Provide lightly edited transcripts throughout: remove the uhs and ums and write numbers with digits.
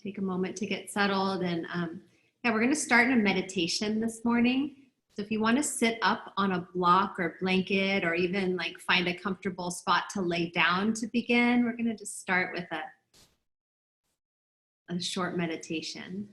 Take a moment to get settled. And yeah, we're going to start in a meditation this morning. So if you want to sit up on a block or blanket, or even like find a comfortable spot to lay down to begin, we're going to just start with a short meditation.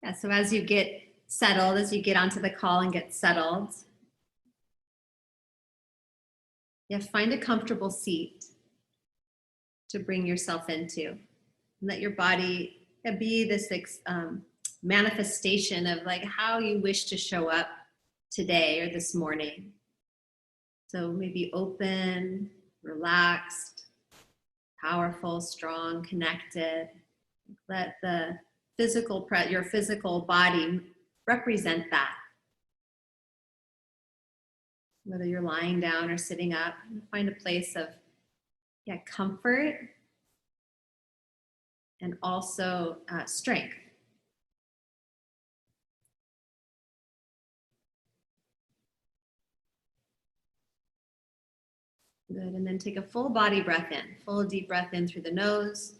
Yeah, so as you get settled, as you get onto the call and get settled, yeah, find a comfortable seat to bring yourself into. And let your body be this manifestation of like how you wish to show up today or this morning. So maybe open, relaxed, powerful, strong, connected. Let the your physical body represent that. Whether you're lying down or sitting up, find a place of comfort and also strength. Good, and then take a full body breath in, full deep breath in through the nose.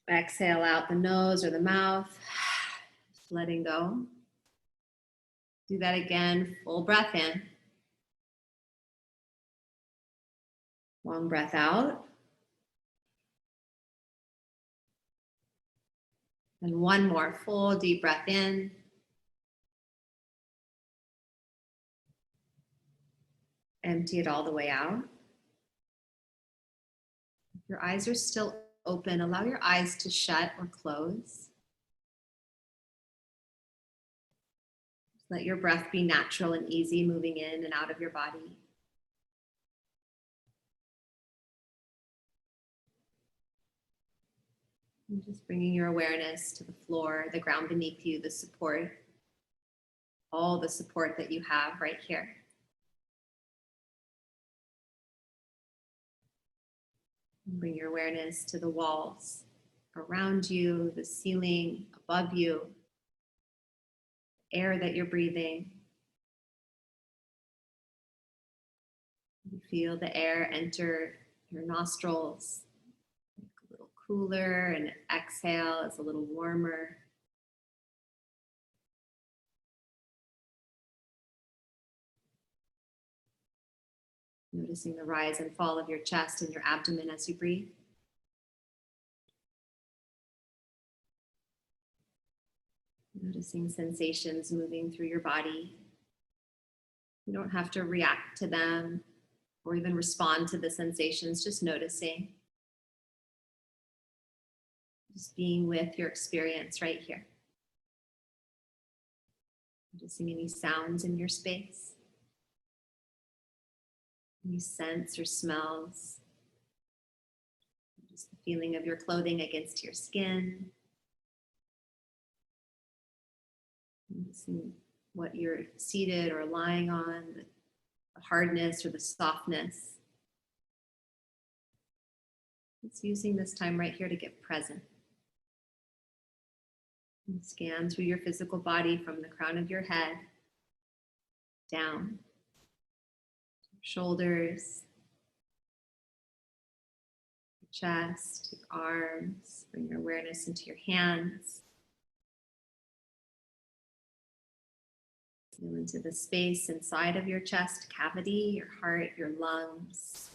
Exhale out the nose or the mouth, just letting go. Do that again, full breath in. Long breath out. And one more full deep breath in. Empty it all the way out. If your eyes are still open, allow your eyes to shut or close. Just let your breath be natural and easy, moving in and out of your body. And just bringing your awareness to the floor, the ground beneath you, the support, all the support that you have right here. Bring your awareness to the walls around you, the ceiling above you, air that you're breathing. You feel the air enter your nostrils, a little cooler, and exhale is a little warmer. Noticing the rise and fall of your chest and your abdomen as you breathe. Noticing sensations moving through your body. You don't have to react to them or even respond to the sensations, just noticing. Just being with your experience right here. Noticing any sounds in your space. Any scents or smells. Just the feeling of your clothing against your skin. Noticing what you're seated or lying on, the hardness or the softness. It's using this time right here to get present. And scan through your physical body from the crown of your head down. Shoulders, your chest, your arms. Bring your awareness into your hands. Feel into the space inside of your chest cavity, your heart, your lungs,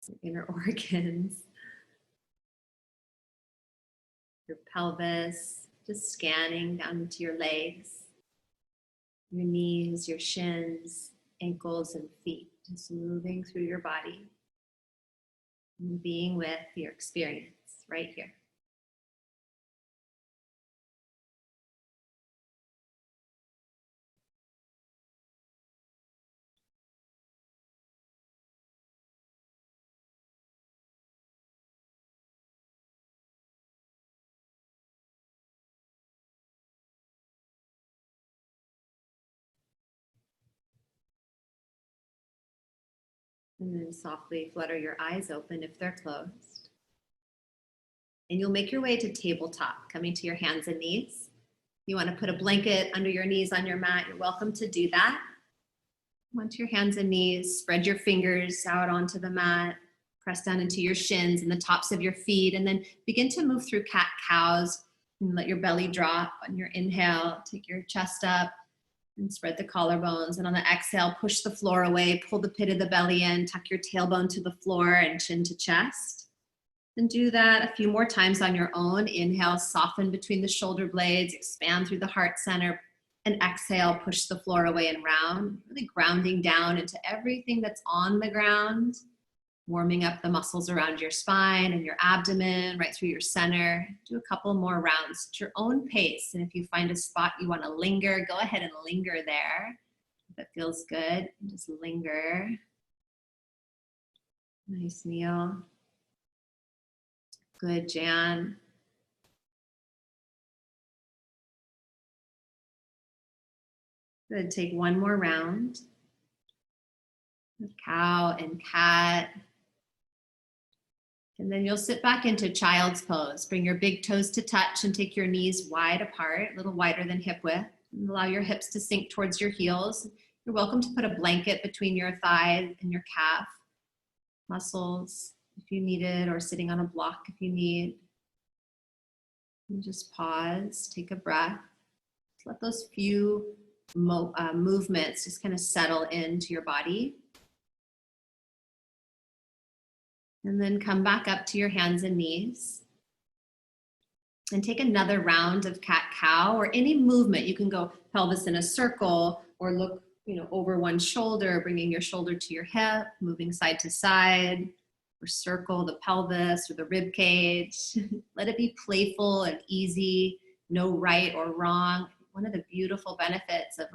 your inner organs, your pelvis, just scanning down into your legs, your knees, your shins, ankles, and feet, just moving through your body and being with your experience right here. And then softly flutter your eyes open if they're closed. And you'll make your way to tabletop, coming to your hands and knees. You want to put a blanket under your knees on your mat, you're welcome to do that. Onto your hands and knees, spread your fingers out onto the mat, press down into your shins and the tops of your feet, and then begin to move through cat-cows and let your belly drop on your inhale. Take your chest up and spread the collarbones. And on the exhale, push the floor away, pull the pit of the belly in, tuck your tailbone to the floor and chin to chest. And do that a few more times on your own. Inhale, soften between the shoulder blades, expand through the heart center, and exhale, push the floor away and round, really grounding down into everything that's on the ground, warming up the muscles around your spine and your abdomen, right through your center. Do a couple more rounds at your own pace. And if you find a spot you want to linger, go ahead and linger there. If it feels good, just linger. Nice, Neil. Good, Jan. Good, take one more round. Cow and cat. And then you'll sit back into child's pose. Bring your big toes to touch and take your knees wide apart, a little wider than hip width. And allow your hips to sink towards your heels. You're welcome to put a blanket between your thigh and your calf muscles if you need it, or sitting on a block if you need. And just pause, take a breath. Let those few movements just kind of settle into your body. And then come back up to your hands and knees. And take another round of cat-cow, or any movement. You can go pelvis in a circle, or look, over one shoulder, bringing your shoulder to your hip, moving side to side, or circle the pelvis or the rib cage. Let it be playful and easy, no right or wrong. One of the beautiful benefits of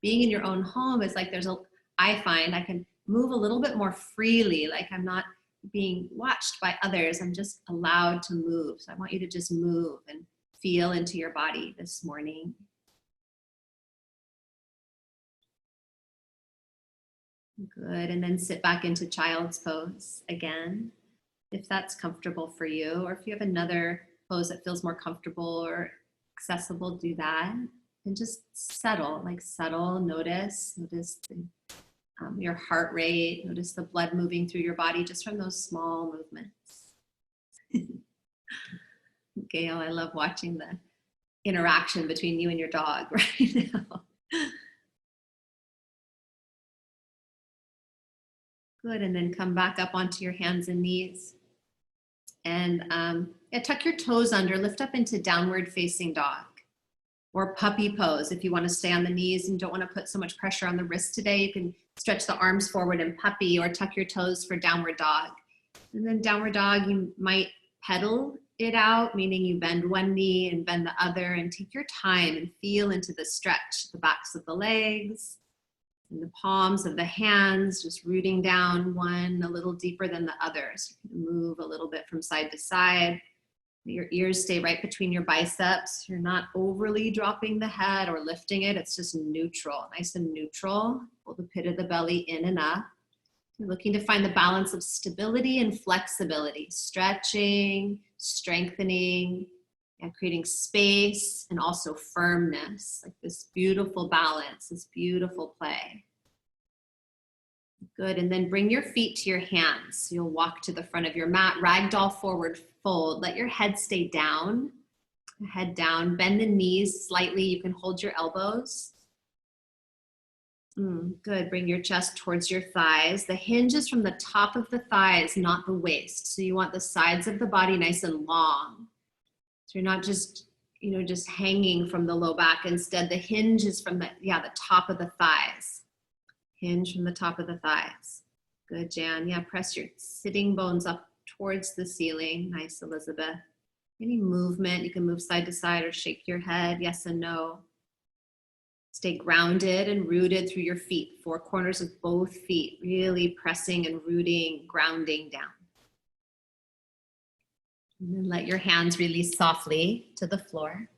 being in your own home is I find I can move a little bit more freely, like I'm not being watched by others. I'm just allowed to move. So I want you to just move and feel into your body this morning. Good, and then sit back into child's pose again, if that's comfortable for you, or if you have another pose that feels more comfortable or accessible, do that. And just settle, notice your heart rate, notice the blood moving through your body just from those small movements. Gail, I love watching the interaction between you and your dog right now. Good, and then come back up onto your hands and knees. And tuck your toes under, lift up into downward facing dog. Or puppy pose. If you want to stay on the knees and don't want to put so much pressure on the wrist today, you can stretch the arms forward in puppy, or tuck your toes for downward dog. And then downward dog, you might pedal it out, meaning you bend one knee and bend the other, and take your time and feel into the stretch, the backs of the legs and the palms of the hands, just rooting down one a little deeper than the other. So you can move a little bit from side to side. Your ears stay right between your biceps. You're not overly dropping the head or lifting it. It's just neutral, nice and neutral. Pull the pit of the belly in and up. You're looking to find the balance of stability and flexibility, stretching, strengthening, and creating space, and also firmness, like this beautiful balance, this beautiful play. Good, and then bring your feet to your hands. You'll walk to the front of your mat, ragdoll forward fold. Let your head stay down, head down, bend the knees slightly. You can hold your elbows. Good, bring your chest towards your thighs. The hinge is from the top of the thighs, not the waist. So you want the sides of the body nice and long. So you're not just, just hanging from the low back. Instead, the hinge is from the top of the thighs. Hinge from the top of the thighs. Good, Jan. Yeah, press your sitting bones up towards the ceiling. Nice, Elizabeth. Any movement, you can move side to side or shake your head, yes and no. Stay grounded and rooted through your feet, four corners of both feet, really pressing and rooting, grounding down. And then let your hands release softly to the floor.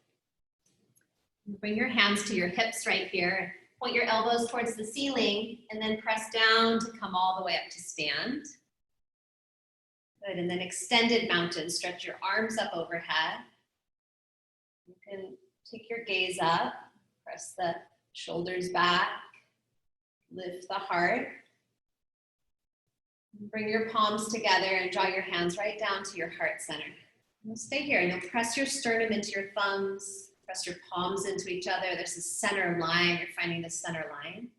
Bring your hands to your hips right here. Point your elbows towards the ceiling and then press down to come all the way up to stand. Good, and then extended mountain. Stretch your arms up overhead. You can take your gaze up, press the shoulders back, lift the heart. Bring your palms together and draw your hands right down to your heart center. You'll stay here and you'll press your sternum into your thumbs, press your palms into each other. There's a center line, you're finding the center line.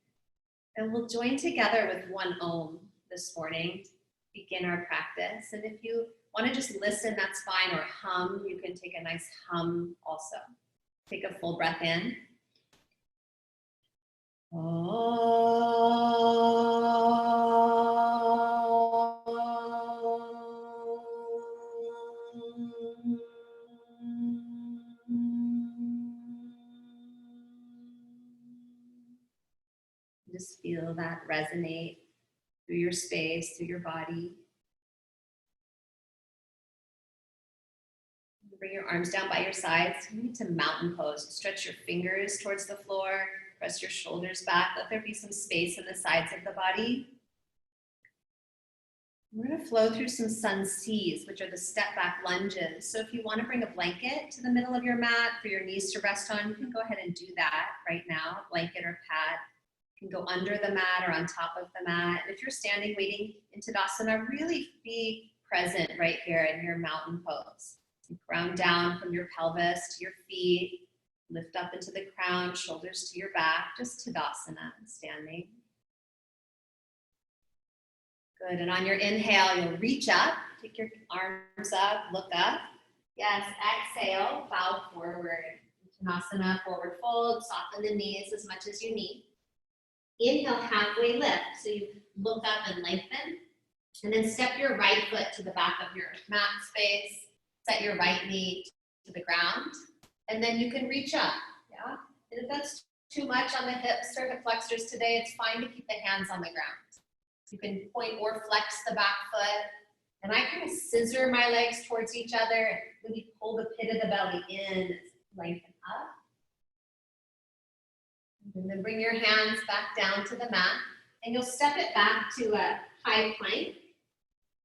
And we'll join together with one Om this morning to begin our practice. And if you want to just listen, that's fine, or hum, you can take a nice hum also. Take a full breath in. Just feel that resonate through your space, through your body. Bring your arms down by your sides. You need to mountain pose. Stretch your fingers towards the floor. Press your shoulders back. Let there be some space in the sides of the body. We're going to flow through some sun Cs, which are the step back lunges. So if you want to bring a blanket to the middle of your mat for your knees to rest on, you can go ahead and do that right now. Blanket or pad. You can go under the mat or on top of the mat. And if you're standing waiting in Tadasana, really be present right here in your mountain pose. Ground down from your pelvis to your feet. Lift up into the crown, shoulders to your back, just Tadasana, standing. Good, and on your inhale, you'll reach up, take your arms up, look up. Yes, exhale, bow forward. Uttanasana, forward fold, soften the knees as much as you need. Inhale, halfway lift, so you look up and lengthen. And then step your right foot to the back of your mat space. Set your right knee to the ground. And then you can reach up, yeah? And if that's too much on the hips or hip flexors today, it's fine to keep the hands on the ground. You can point or flex the back foot. And I kind of scissor my legs towards each other and maybe pull the pit of the belly in, lengthen up. And then bring your hands back down to the mat. And you'll step it back to a high plank.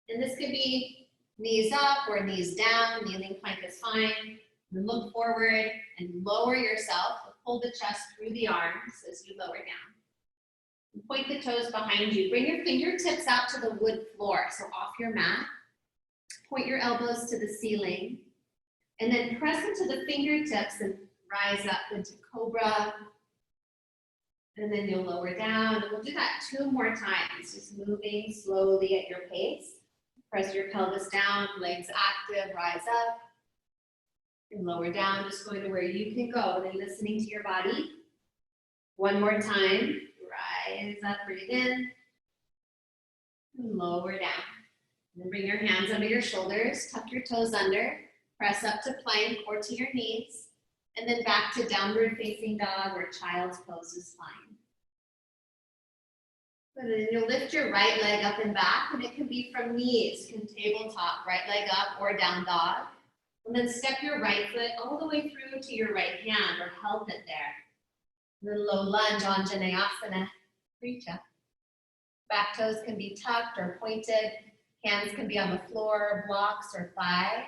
And this could be knees up or knees down. Kneeling plank is fine. And look forward and lower yourself. Pull the chest through the arms as you lower down. And point the toes behind you. Bring your fingertips out to the wood floor, so off your mat. Point your elbows to the ceiling. And then press into the fingertips and rise up into cobra. And then you'll lower down. And we'll do that 2 more times, just moving slowly at your pace. Press your pelvis down, legs active, rise up. And lower down, just going to where you can go, and then listening to your body. 1 more time, rise up, breathe in, and lower down. And then bring your hands under your shoulders, tuck your toes under, press up to plank or to your knees, and then back to downward facing dog or child's pose is fine. And then you'll lift your right leg up and back, and it can be from knees, you can tabletop, right leg up or down dog. And then step your right foot all the way through to your right hand or held it there. And then low lunge, Anjaneyasana, reach up. Back toes can be tucked or pointed. Hands can be on the floor, blocks, or thigh.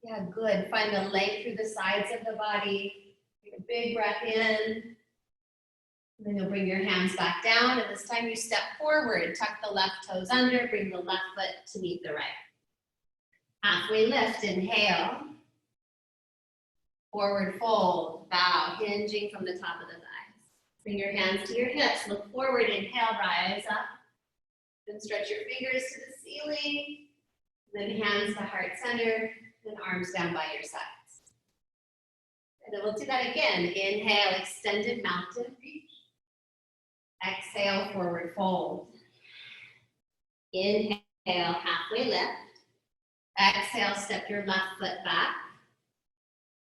Yeah, good. Find the length through the sides of the body. Take a big breath in. And then you'll bring your hands back down. And this time you step forward. Tuck the left toes under. Bring the left foot to meet the right. Halfway lift, inhale. Forward fold, bow, hinging from the top of the thighs. Bring your hands to your hips, look forward, inhale, rise up. Then stretch your fingers to the ceiling. Then hands to heart center, then arms down by your sides. And then we'll do that again. Inhale, extended mountain reach. Exhale, forward fold. Inhale, halfway lift. Exhale, step your left foot back.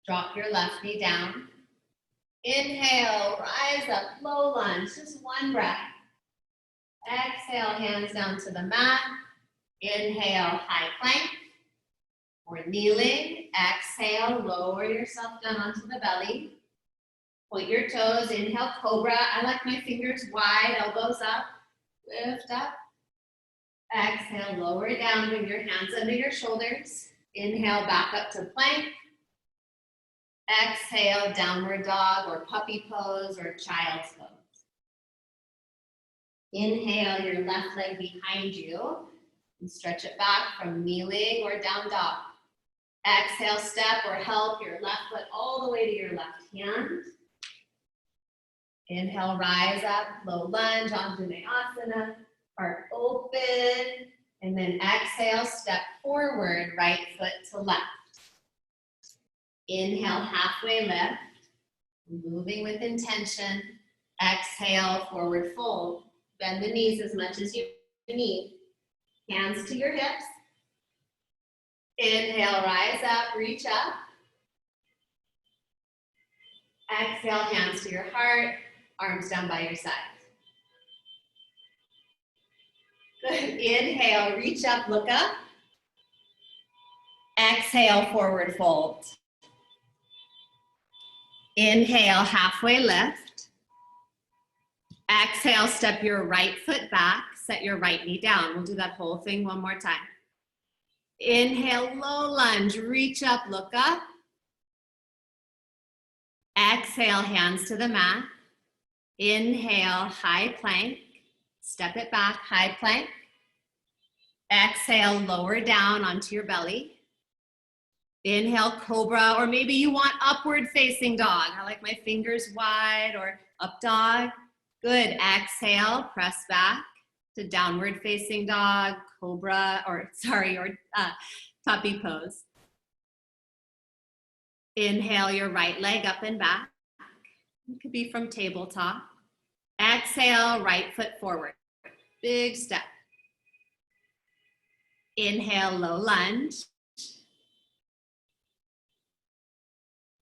Drop your left knee down. Inhale, rise up, low lunge, just 1 breath. Exhale, hands down to the mat. Inhale, high plank or kneeling. Exhale, lower yourself down onto the belly. Point your toes, inhale, cobra. I like my fingers wide, elbows up, lift up. Exhale, lower down, bring your hands under your shoulders. Inhale, back up to plank. Exhale, downward dog or puppy pose or child's pose. Inhale your left leg behind you and stretch it back from kneeling or down dog. Exhale, step or help your left foot all the way to your left hand. Inhale, rise up, low lunge, Anjaneyasana, heart open, and then exhale, step forward, right foot to left. Inhale, halfway lift, moving with intention. Exhale, forward fold. Bend the knees as much as you need. Hands to your hips. Inhale, rise up, reach up. Exhale, hands to your heart, arms down by your side. Good. Inhale, reach up, look up. Exhale, forward fold. Inhale, halfway lift. Exhale, step your right foot back, set your right knee down. We'll do that whole thing one more time. Inhale, low lunge, reach up, look up. Exhale, hands to the mat. Inhale, high plank. Step it back, high plank. Exhale, lower down onto your belly. Inhale, cobra, or maybe you want upward facing dog. I like my fingers wide, or up dog. Good. Exhale, press back to downward facing dog, cobra, or puppy pose. Inhale your right leg up and back. It could be from tabletop. Exhale, right foot forward. Big step. Inhale, low lunge.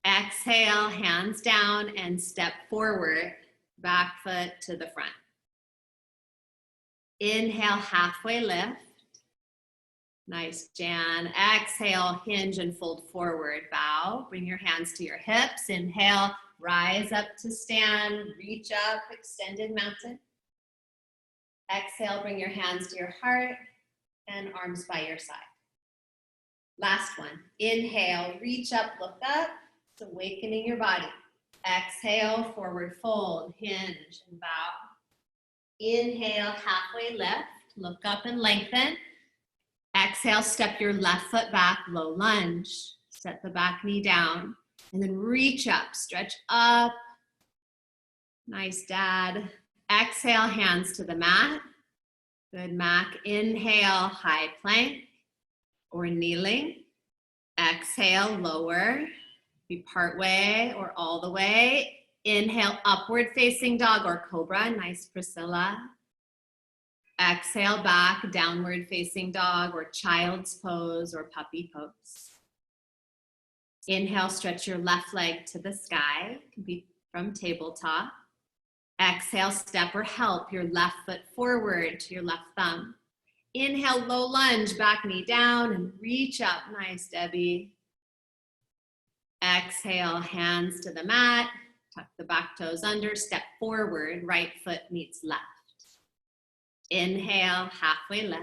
Exhale, hands down and step forward, back foot to the front. Inhale, halfway lift. Nice, Jan. Exhale, hinge and fold forward, bow. Bring your hands to your hips. Inhale, rise up to stand, reach up, extended mountain. Exhale, bring your hands to your heart and arms by your side. Last one. Inhale, reach up, look up. It's awakening your body. Exhale, forward fold, hinge and bow. Inhale, halfway lift, look up and lengthen. Exhale, step your left foot back, low lunge. Set the back knee down and then reach up, stretch up. Nice, Dad. Exhale, hands to the mat. Good, Mac. Inhale, high plank or kneeling. Exhale, lower. Be part way or all the way. Inhale, upward facing dog or cobra. Nice, Priscilla. Exhale, back, downward facing dog or child's pose or puppy pose. Inhale, stretch your left leg to the sky. It can be from tabletop. Exhale, step or help your left foot forward to your left thumb. Inhale, low lunge, back knee down and reach up. Nice, Debbie. Exhale, hands to the mat. Tuck the back toes under, step forward, right foot meets left. Inhale, halfway lift.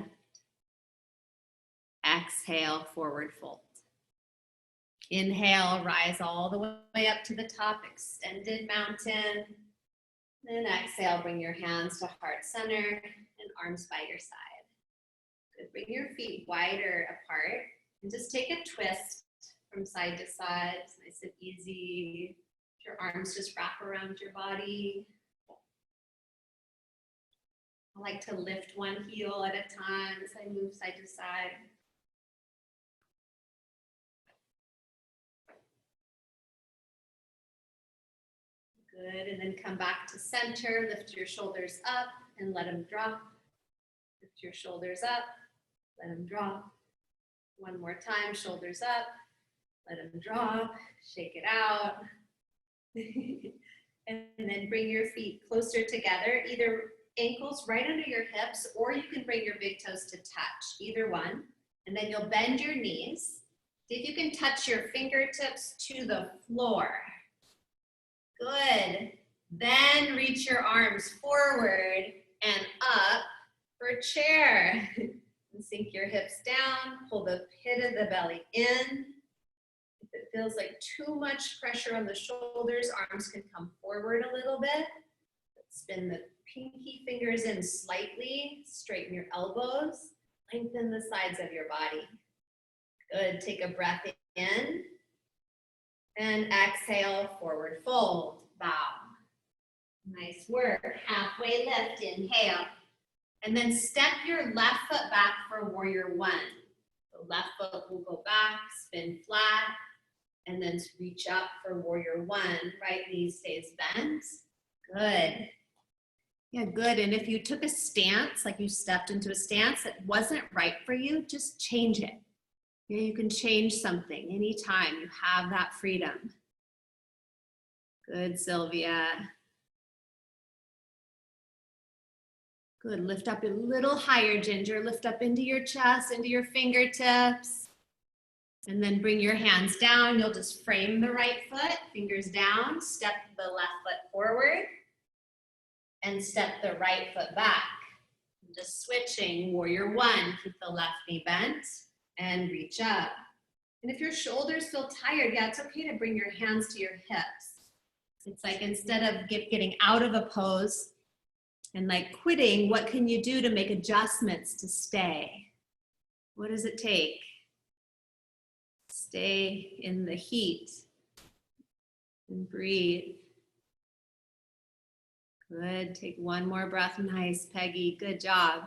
Exhale, forward fold. Inhale, rise all the way up to the top, extended mountain. Then exhale, bring your hands to heart center and arms by your side. Good, bring your feet wider apart and just take a twist from side to side. It's nice and easy. Your arms just wrap around your body. I like to lift one heel at a time as I move side to side. Good, and then come back to center. Lift your shoulders up and let them drop. Lift your shoulders up, let them drop. One more time, shoulders up, let them drop, shake it out. And then bring your feet closer together, either ankles right under your hips, or you can bring your big toes to touch, either one. And then you'll bend your knees. See if you can touch your fingertips to the floor. Good. Then reach your arms forward and up for chair. And sink your hips down, pull the pit of the belly in. If it feels like too much pressure on the shoulders, arms can come forward a little bit. Spin the pinky fingers in slightly, straighten your elbows, lengthen the sides of your body. Good, take a breath in, and exhale, forward fold, bow. Nice work, halfway lift, inhale. And then step your left foot back for warrior one. The left foot will go back, spin flat, and then reach up for warrior one. Right knee stays bent. Good. Yeah, good. And if you took a stance, like you stepped into a stance that wasn't right for you, just change it. You can change something anytime. You have that freedom. Good, Sylvia. Good, lift up a little higher, Ginger. Lift up into your chest, into your fingertips. And then bring your hands down. You'll just frame the right foot, fingers down, step the left foot forward, and step the right foot back. Just switching, warrior one, keep the left knee bent, and reach up. And if your shoulders feel tired, yeah, it's okay to bring your hands to your hips. It's like instead of getting out of a pose, and like quitting, what can you do to make adjustments to stay? What does it take? Stay in the heat and breathe. Good, take one more breath. Nice, Peggy, good job.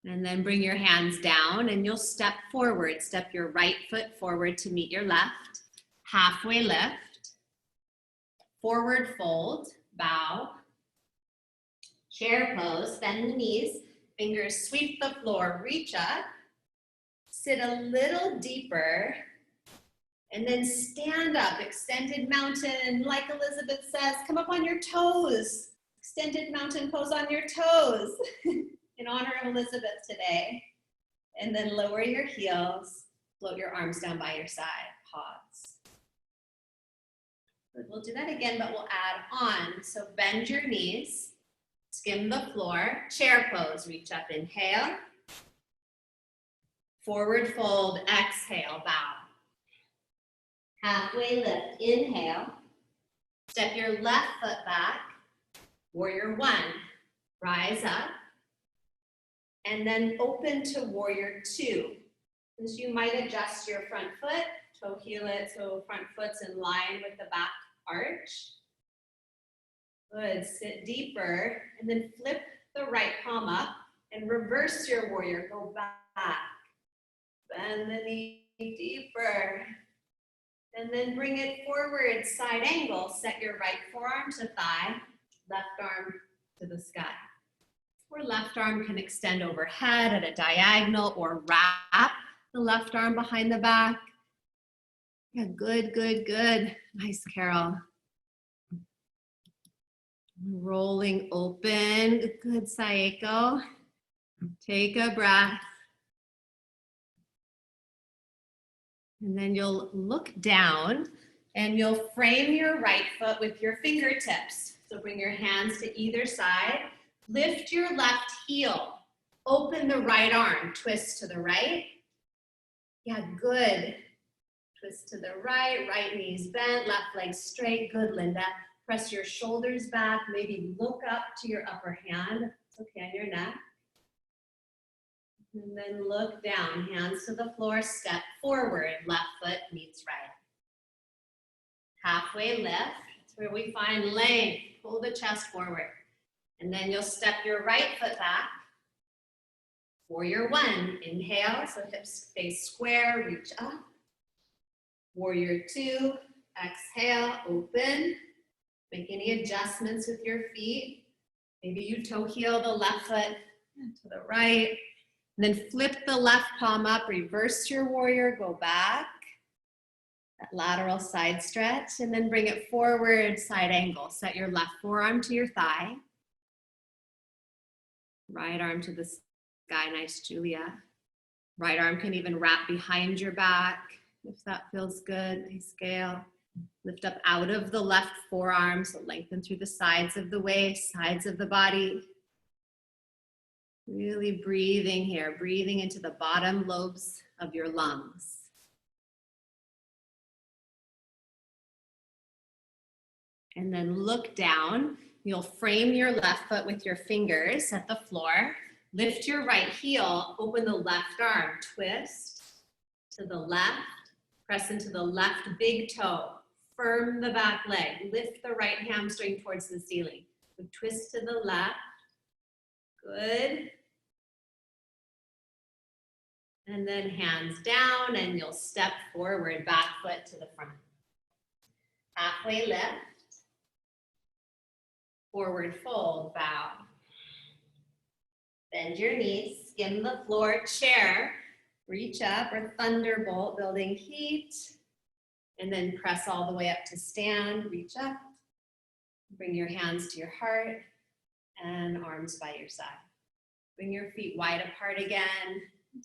And then bring your hands down and you'll step forward. Step your right foot forward to meet your left. Halfway lift. Forward fold, bow. Chair pose, bend the knees, fingers sweep the floor, reach up, sit a little deeper, and then stand up, extended mountain, like Elizabeth says, come up on your toes, extended mountain pose on your toes, in honor of Elizabeth today. And then lower your heels, float your arms down by your side, pause. Good. We'll do that again, but we'll add on. So bend your knees. Skim the floor, chair pose, reach up, inhale. Forward fold, exhale, bow. Halfway lift, inhale. Step your left foot back, warrior one. Rise up. And then open to warrior two. As you might adjust your front foot, toe heel it so front foot's in line with the back arch. Good, sit deeper, and then flip the right palm up and reverse your warrior, go back. Bend the knee deeper. And then bring it forward, side angle. Set your right forearm to thigh, left arm to the sky. Or left arm can extend overhead at a diagonal or wrap the left arm behind the back. Yeah, good, good, good. Nice, Carol. Rolling open. Good, Saeko. Take a breath. And then you'll look down and you'll frame your right foot with your fingertips. So bring your hands to either side. Lift your left heel. Open the right arm. Twist to the right. Yeah, good. Twist to the right. Right knee's bent. Left leg straight. Good, Linda. Press your shoulders back, maybe look up to your upper hand. It's okay on your neck. And then look down, hands to the floor, step forward, left foot meets right. Halfway lift, that's where we find length. Pull the chest forward. And then you'll step your right foot back. Warrior one, inhale, so hips face square, reach up. Warrior two, exhale, open. Make any adjustments with your feet. Maybe you toe heel the left foot to the right. And then flip the left palm up, reverse your warrior, go back. That lateral side stretch, and then bring it forward, side angle. Set your left forearm to your thigh. Right arm to the sky, nice, Julia. Right arm can even wrap behind your back if that feels good, nice, Gail. Lift up out of the left forearm, so lengthen through the sides of the waist, sides of the body. Really breathing here, breathing into the bottom lobes of your lungs. And then look down. You'll frame your left foot with your fingers at the floor. Lift your right heel, open the left arm, twist to the left, press into the left big toe, firm the back leg, lift the right hamstring towards the ceiling. So twist to the left, good. And then hands down and you'll step forward, back foot to the front. Halfway lift, forward fold, bow. Bend your knees, skim the floor, chair, reach up or thunderbolt, building heat. And then press all the way up to stand, reach up. Bring your hands to your heart and arms by your side. Bring your feet wide apart again.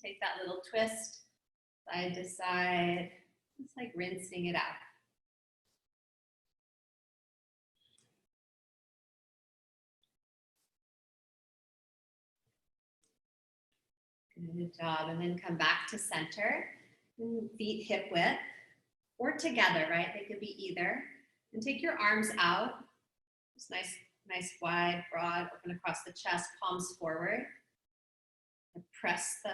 Take that little twist, side to side. It's like rinsing it out. Good job. And then come back to center. Feet hip width or together, right? They could be either. And take your arms out. Just nice, wide, broad, open across the chest, palms forward. And press the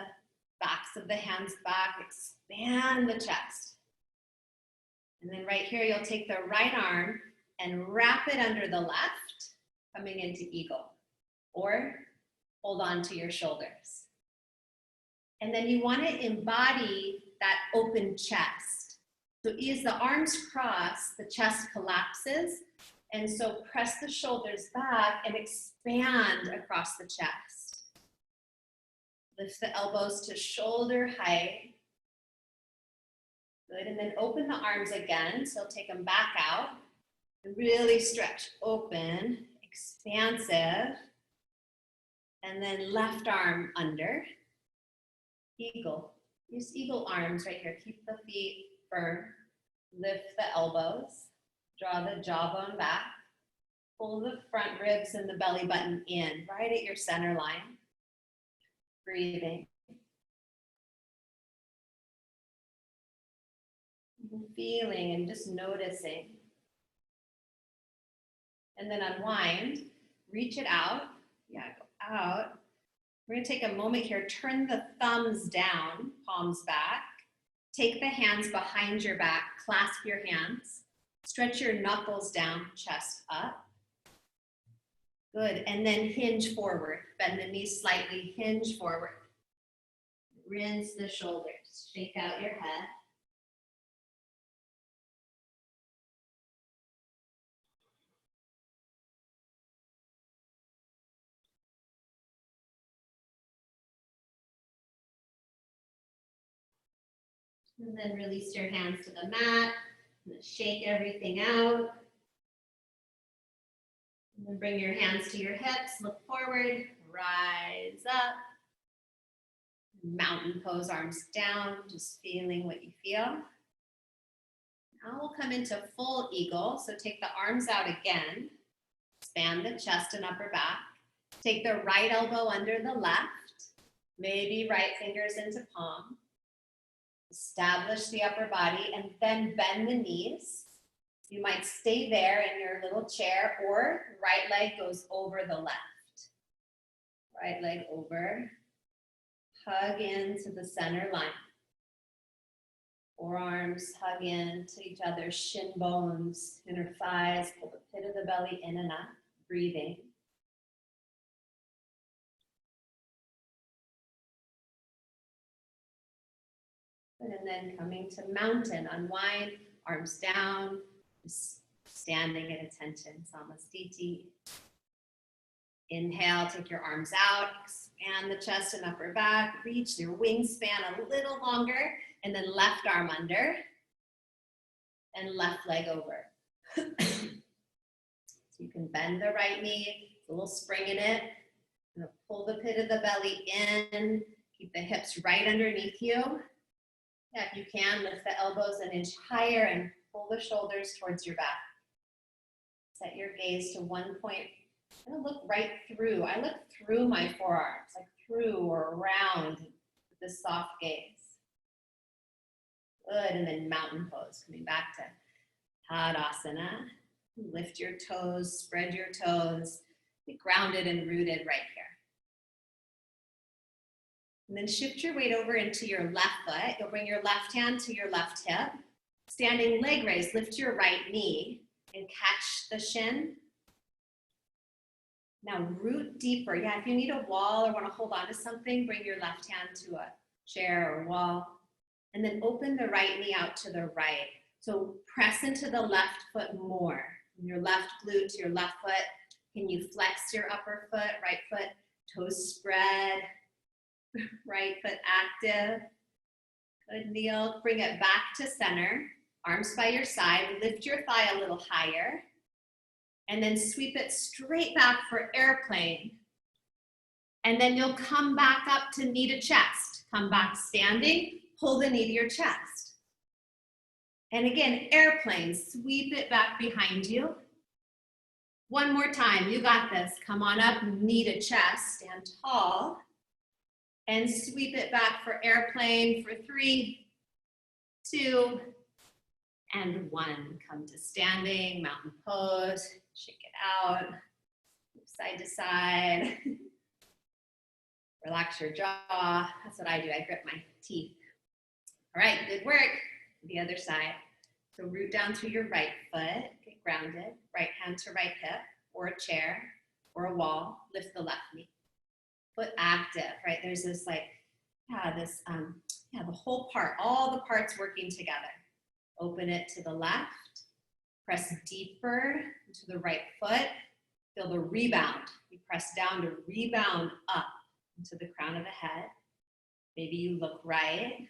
backs of the hands back, expand the chest. And then right here, you'll take the right arm and wrap it under the left, coming into eagle, or hold on to your shoulders. And then you want to embody that open chest. So as the arms cross, the chest collapses. And so press the shoulders back and expand across the chest. Lift the elbows to shoulder height. Good, and then open the arms again. So take them back out. And really stretch, open, expansive. And then left arm under. Eagle. Use eagle arms right here. Keep the feet firm. Lift the elbows. Draw the jawbone back. Pull the front ribs and the belly button in, right at your center line. Breathing. Feeling and just noticing. And then unwind. Reach it out. Yeah, go out. We're going to take a moment here. Turn the thumbs down, palms back. Take the hands behind your back. Clasp your hands. Stretch your knuckles down, chest up. Good. And then hinge forward. Bend the knees slightly. Hinge forward. Rinse the shoulders. Shake out your head. And then release your hands to the mat. Shake everything out. And then bring your hands to your hips. Look forward. Rise up. Mountain pose, arms down. Just feeling what you feel. Now we'll come into full eagle. So take the arms out again. Expand the chest and upper back. Take the right elbow under the left. Maybe right fingers into palm. Establish the upper body and then bend the knees. You might stay there in your little chair or right leg goes over the left. Right leg over. Hug into the center line. Forearms hug into each other's shin bones, inner thighs, pull the pit of the belly in and up, breathing. And then coming to mountain, unwind, arms down, just standing at attention, Samasthiti. Inhale, take your arms out, expand the chest and upper back, reach your wingspan a little longer, and then left arm under, and left leg over. So you can bend the right knee, a little spring in it, and pull the pit of the belly in, keep the hips right underneath you. Yeah, if you can, lift the elbows an inch higher and pull the shoulders towards your back. Set your gaze to one point. I'm gonna look right through. I look through my forearms, like through or around with this soft gaze. Good, and then mountain pose, coming back to Tadasana. Lift your toes, spread your toes, be grounded and rooted right here. And then shift your weight over into your left foot. You'll bring your left hand to your left hip. Standing leg raise, lift your right knee and catch the shin. Now root deeper. Yeah, if you need a wall or want to hold on to something, bring your left hand to a chair or wall. And then open the right knee out to the right. So press into the left foot more. From your left glute to your left foot. Can you flex your upper foot, right foot, toes spread, right foot active. Good, kneel. Bring it back to center. Arms by your side. Lift your thigh a little higher. And then sweep it straight back for airplane. And then you'll come back up to knee to chest. Come back standing. Pull the knee to your chest. And again, airplane, sweep it back behind you. One more time, you got this. Come on up, knee to chest, stand tall. And sweep it back for airplane for 3, 2, and 1. Come to standing, mountain pose, shake it out, side to side. Relax your jaw. That's what I do, I grip my teeth. All right, good work. The other side. So root down through your right foot, get grounded, right hand to right hip, or a chair, or a wall, lift the left knee. Foot active, right? There's this the whole part, all the parts working together. Open it to the left, press deeper into the right foot, feel the rebound. You press down to rebound up into the crown of the head. Maybe you look right.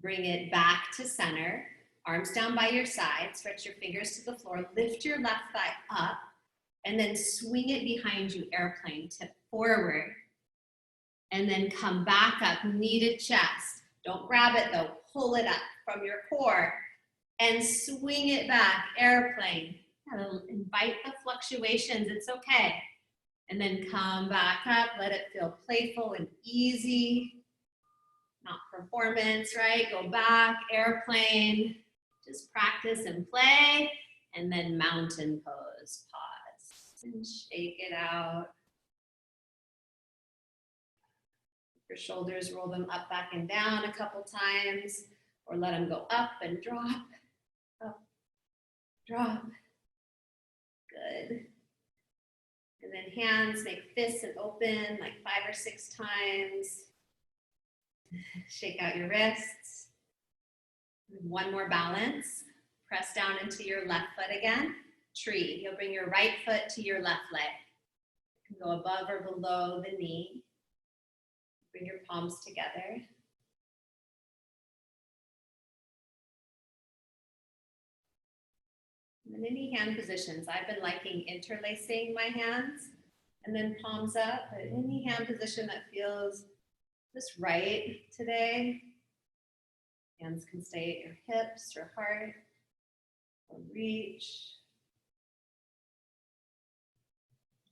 Bring it back to center, arms down by your side, stretch your fingers to the floor, lift your left thigh up, and then swing it behind you, airplane, tip forward, and then come back up, knee to chest. Don't grab it though, pull it up from your core, and swing it back, airplane. Invite the fluctuations, it's okay. And then come back up, let it feel playful and easy. Not performance, right? Go back, airplane, just practice and play, and then mountain pose, pause, and shake it out. Your shoulders, roll them up, back, and down a couple times, or let them go up and drop, up, drop. Good. And then hands, make fists and open like 5 or 6 times. Shake out your wrists. One more balance. Press down into your left foot again. Tree. You'll bring your right foot to your left leg. You can go above or below the knee. Bring your palms together. And then any hand positions. I've been liking interlacing my hands and then palms up. But any hand position that feels just right today. Hands can stay at your hips or heart, or reach.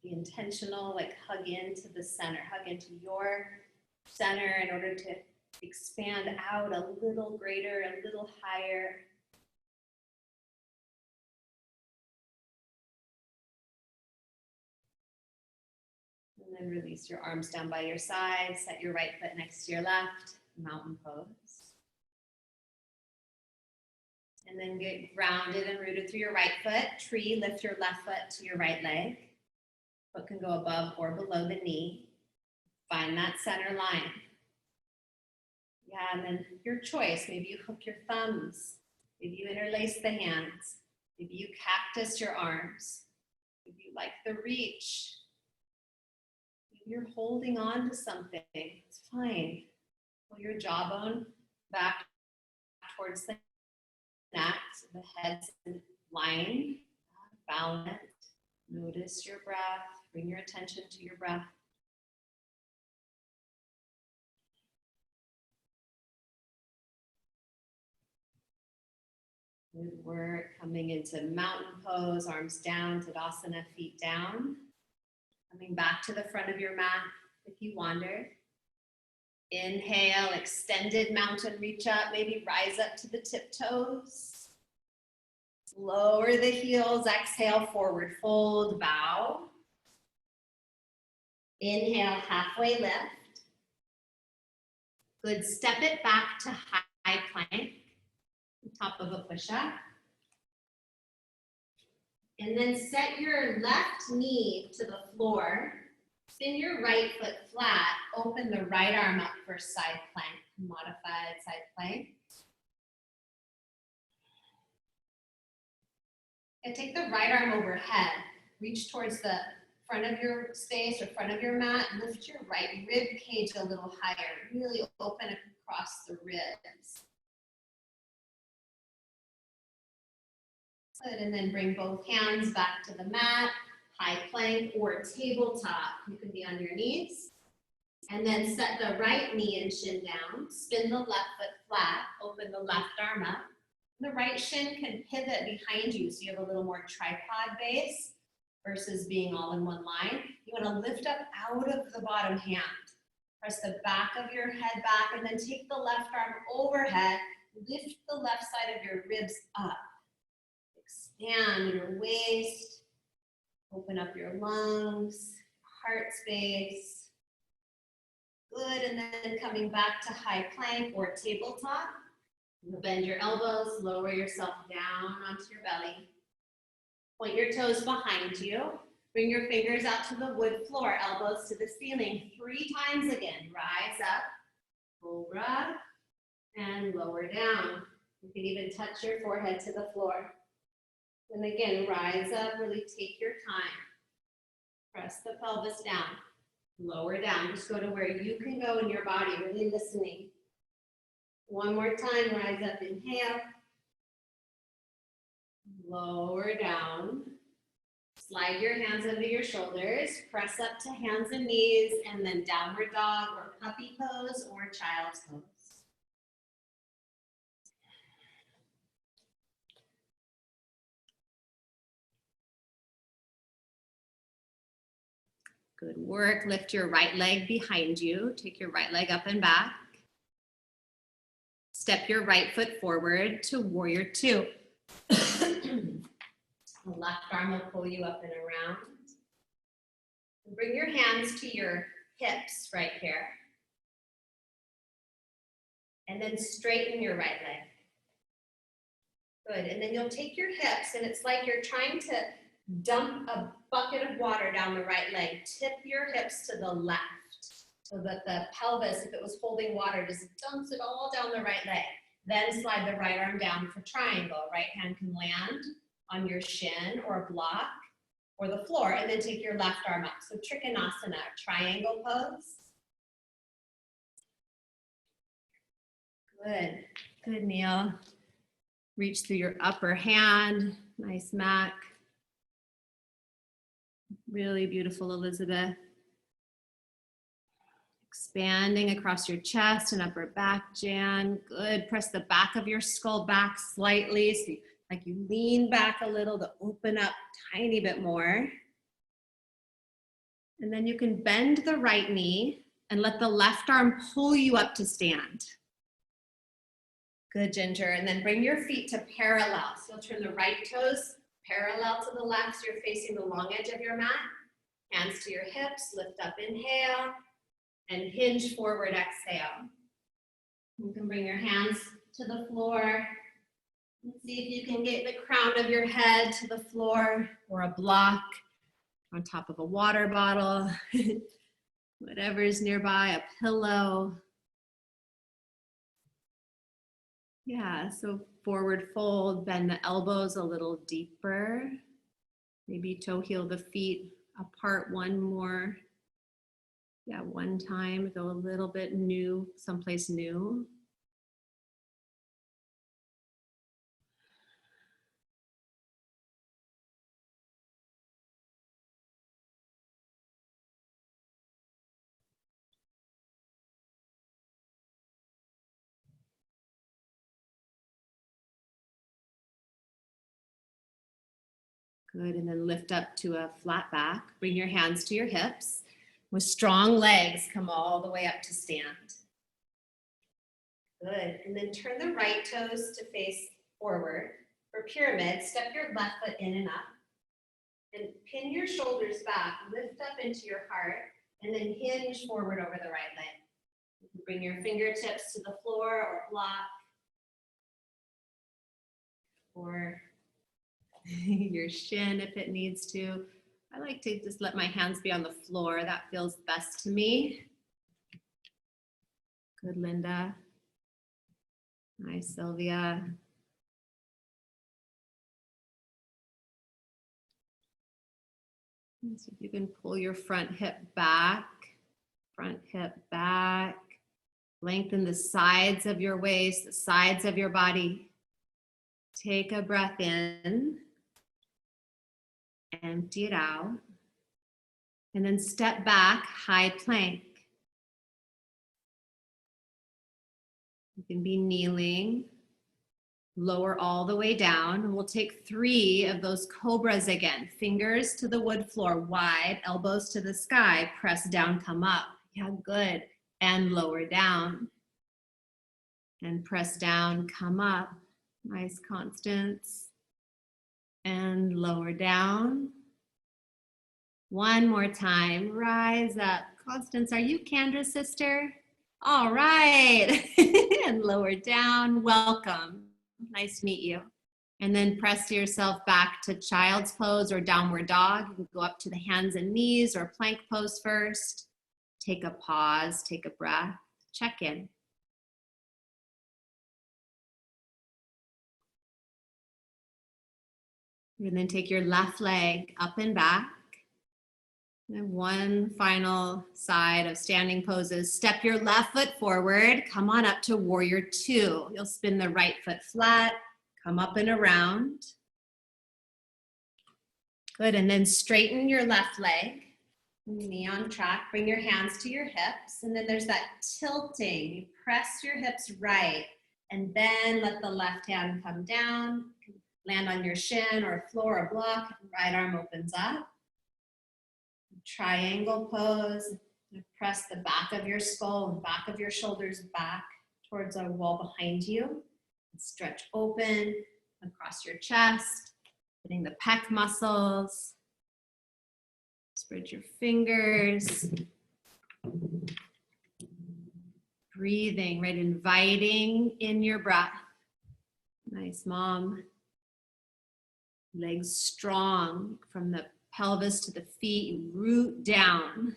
Be intentional, like hug into the center, hug into your center in order to expand out a little greater, a little higher. And then release your arms down by your side. Set your right foot next to your left. Mountain pose. And then get grounded and rooted through your right foot. Tree, lift your left foot to your right leg. Foot can go above or below the knee. Find that center line. Yeah, and then your choice. Maybe you hook your thumbs. Maybe you interlace the hands. Maybe you cactus your arms. Maybe you like the reach. You're holding on to something, it's fine. Pull your jawbone back towards the neck, so the head's in line, balance. Notice your breath, bring your attention to your breath. Good work. Coming into mountain pose, arms down, Tadasana, feet down. Coming back to the front of your mat if you wander. Inhale, extended mountain reach up, maybe rise up to the tiptoes. Lower the heels, exhale, forward fold, bow. Inhale, halfway lift. Good, step it back to high plank, top of a push-up. And then set your left knee to the floor. Spin your right foot flat. Open the right arm up for side plank, modified side plank. And take the right arm overhead. Reach towards the front of your space or front of your mat. Lift your right rib cage a little higher. Really open across the ribs. Good, and then bring both hands back to the mat, high plank or tabletop. You can be on your knees. And then set the right knee and shin down. Spin the left foot flat. Open the left arm up. The right shin can pivot behind you so you have a little more tripod base versus being all in one line. You want to lift up out of the bottom hand. Press the back of your head back and then take the left arm overhead. Lift the left side of your ribs up. Expand your waist. Open up your lungs, heart space. Good, and then coming back to high plank or tabletop. You'll bend your elbows, lower yourself down onto your belly. Point your toes behind you. Bring your fingers out to the wood floor, elbows to the ceiling. 3 times again. Rise up, cobra, and lower down. You can even touch your forehead to the floor. And again, rise up, really take your time. Press the pelvis down, lower down. Just go to where you can go in your body, really listening. One more time, rise up, inhale. Lower down. Slide your hands under your shoulders. Press up to hands and knees, and then downward dog or puppy pose or child's pose. Good work. Lift your right leg behind you. Take your right leg up and back. Step your right foot forward to warrior 2. The left arm will pull you up and around. Bring your hands to your hips right here. And then straighten your right leg. Good, and then you'll take your hips and it's like you're trying to dump a bucket of water down the right leg. Tip your hips to the left so that the pelvis, if it was holding water, just dumps it all down the right leg. Then slide the right arm down for triangle. Right hand can land on your shin or block or the floor, and then take your left arm up. So Trikonasana, triangle pose. Good, good, Neil. Reach through your upper hand, nice Mac. Really beautiful, Elizabeth. Expanding across your chest and upper back, Jan. Good, press the back of your skull back slightly, so like you lean back a little to open up a tiny bit more. And then you can bend the right knee and let the left arm pull you up to stand. Good, Ginger. And then bring your feet to parallel. So you'll turn the right toes parallel to the left, so you're facing the long edge of your mat. Hands to your hips, lift up, inhale, and hinge forward, exhale. You can bring your hands to the floor. And see if you can get the crown of your head to the floor or a block on top of a water bottle, whatever is nearby, a pillow. Yeah, so forward fold, bend the elbows a little deeper. Maybe toe heel the feet apart one more. Yeah, one time, go a little bit new, someplace new. Good, and then lift up to a flat back. Bring your hands to your hips. With strong legs, come all the way up to stand. Good, and then turn the right toes to face forward. For pyramid, step your left foot in and up. And pin your shoulders back, lift up into your heart, and then hinge forward over the right leg. You can bring your fingertips to the floor or block. Or your shin if it needs to. I like to just let my hands be on the floor. That feels best to me. Good, Linda. Nice, Sylvia. So if you can pull your front hip back, lengthen the sides of your waist, the sides of your body. Take a breath in, empty it out, and then step back, high plank. You can be kneeling, lower all the way down, and we'll take 3 of those cobras again. Fingers to the wood floor, wide, elbows to the sky, press down, come up. Yeah, good. And lower down. And press down, come up. Nice, Constance. And lower down. One more time, rise up. Constance, are you Candra's sister? All right. And lower down, welcome. Nice to meet you. And then press yourself back to child's pose or downward dog. You can go up to the hands and knees or plank pose first. Take a pause, take a breath, check in. And then take your left leg up and back. And one final side of standing poses. Step your left foot forward. Come on up to warrior 2. You'll spin the right foot flat. Come up and around. Good, and then straighten your left leg. Knee on track. Bring your hands to your hips. And then there's that tilting. You press your hips right. And then let the left hand come down. Land on your shin or floor or block. Right arm opens up. Triangle pose. Press the back of your skull and back of your shoulders back towards a wall behind you. Stretch open across your chest, hitting the pec muscles. Spread your fingers. Breathing, right? Inviting in your breath. Nice, Mom. Legs strong from the pelvis to the feet, root down.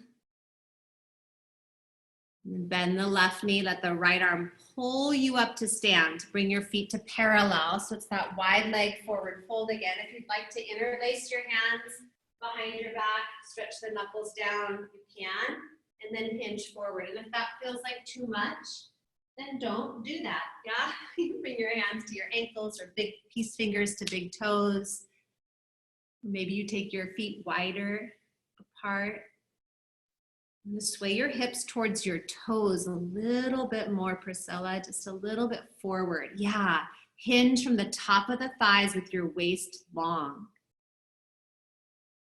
And then bend the left knee, let the right arm pull you up to stand. Bring your feet to parallel, so it's that wide leg forward fold again. If you'd like to interlace your hands behind your back, stretch the knuckles down, you can, and then hinge forward. And if that feels like too much, then don't do that, yeah? You can bring your hands to your ankles or big peace fingers to big toes. Maybe you take your feet wider apart. And sway your hips towards your toes a little bit more, Priscilla, just a little bit forward. Yeah, hinge from the top of the thighs with your waist long.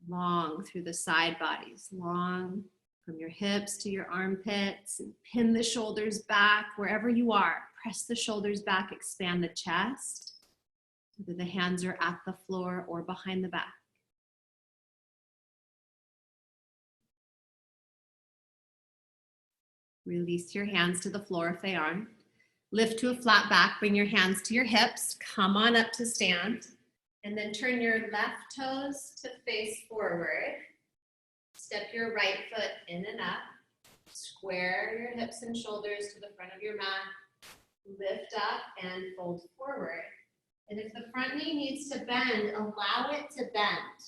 Long through the side bodies, long from your hips to your armpits. And pin the shoulders back wherever you are. Press the shoulders back, expand the chest. Whether the hands are at the floor or behind the back. Release your hands to the floor if they aren't. Lift to a flat back, bring your hands to your hips, come on up to stand, and then turn your left toes to face forward. Step your right foot in and up. Square your hips and shoulders to the front of your mat. Lift up and fold forward. And if the front knee needs to bend, allow it to bend.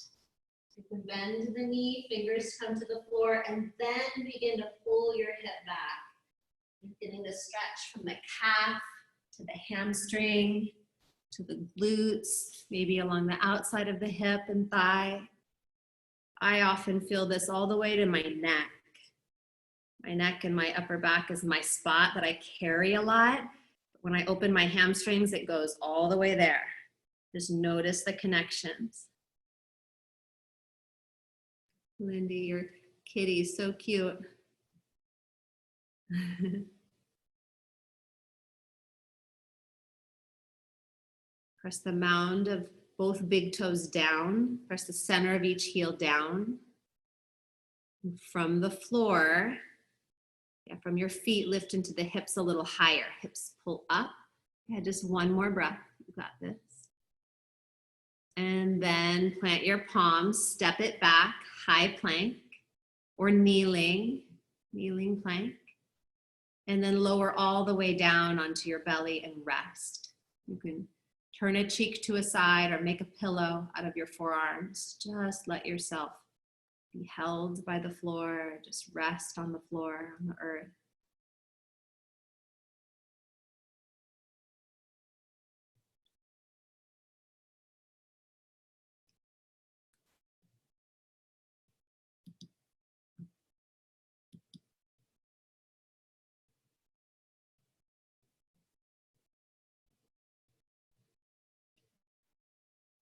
You can bend the knee, fingers come to the floor, and then begin to pull your hip back. Getting the stretch from the calf to the hamstring, to the glutes, maybe along the outside of the hip and thigh. I often feel this all the way to my neck. My neck and my upper back is my spot that I carry a lot. When I open my hamstrings, it goes all the way there. Just notice the connections. Lindy, your kitty's so cute. Press the mound of both big toes down. Press the center of each heel down. And from the floor, from your feet, lift into the hips a little higher. Hips pull up. Yeah, just one more breath. You got this. And then plant your palms, step it back, high plank or kneeling plank. And then lower all the way down onto your belly and rest. You can turn a cheek to a side or make a pillow out of your forearms. Just let yourself be held by the floor. Just rest on the floor, on the earth.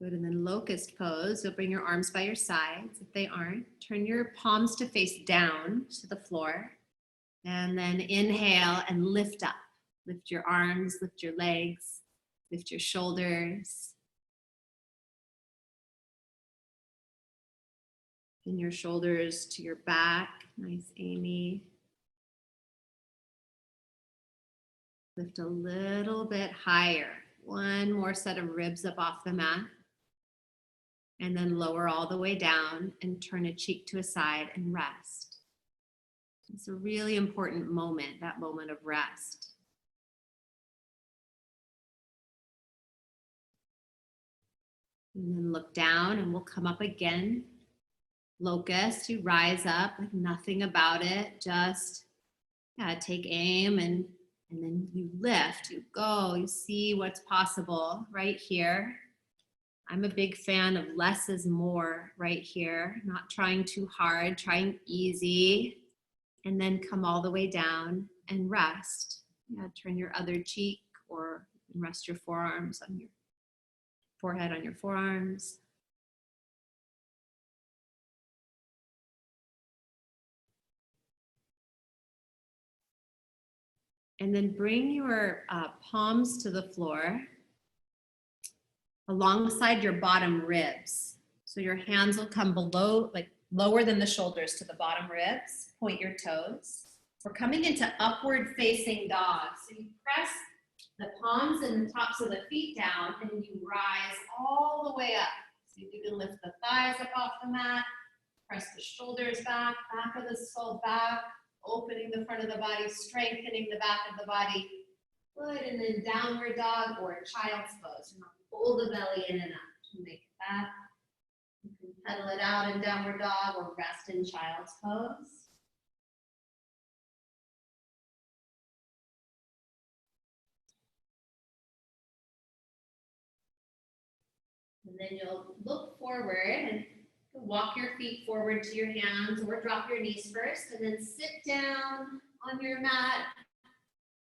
Good, and then locust pose. So bring your arms by your sides if they aren't. Turn your palms to face down to the floor. And then inhale and lift up. Lift your arms, lift your legs, lift your shoulders. Pin your shoulders to your back. Nice, Amy. Lift a little bit higher. One more set of ribs up off the mat. And then lower all the way down and turn a cheek to a side and rest. It's a really important moment, that moment of rest. And then look down and we'll come up again. Locust, you rise up like nothing about it. Just take aim and then you lift, you go, you see what's possible right here. I'm a big fan of less is more right here, not trying too hard, trying easy, and then come all the way down and rest. Turn your other cheek or rest your forearms on your forehead on your forearms. And then bring your palms to the floor alongside your bottom ribs. So your hands will come below, like lower than the shoulders to the bottom ribs. Point your toes. We're coming into upward facing dog. So you press the palms and the tops of the feet down and you rise all the way up. So you can lift the thighs up off the mat, press the shoulders back, back of the skull back, opening the front of the body, strengthening the back of the body. Good, and then downward dog or child's pose. Pull the belly in and up to make that. You can pedal it out in downward dog or rest in child's pose. And then you'll look forward and walk your feet forward to your hands or drop your knees first and then sit down on your mat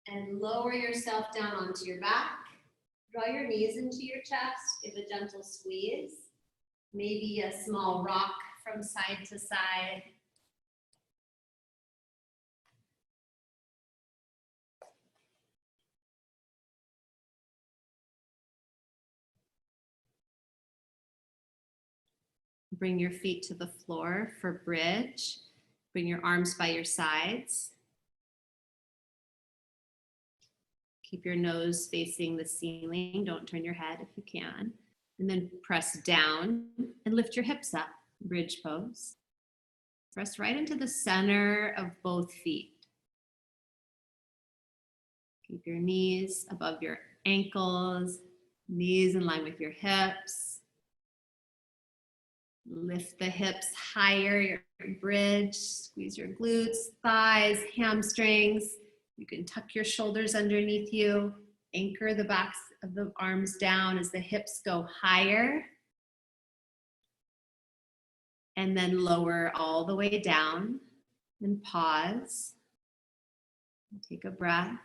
and lower yourself down onto your back. Draw your knees into your chest, give a gentle squeeze, maybe a small rock from side to side. Bring your feet to the floor for bridge. Bring your arms by your sides. Keep your nose facing the ceiling. Don't turn your head if you can. And then press down and lift your hips up. Bridge pose. Press right into the center of both feet. Keep your knees above your ankles, knees in line with your hips. Lift the hips higher, your bridge, squeeze your glutes, thighs, hamstrings. You can tuck your shoulders underneath you, anchor the backs of the arms down as the hips go higher. And then lower all the way down and pause. Take a breath.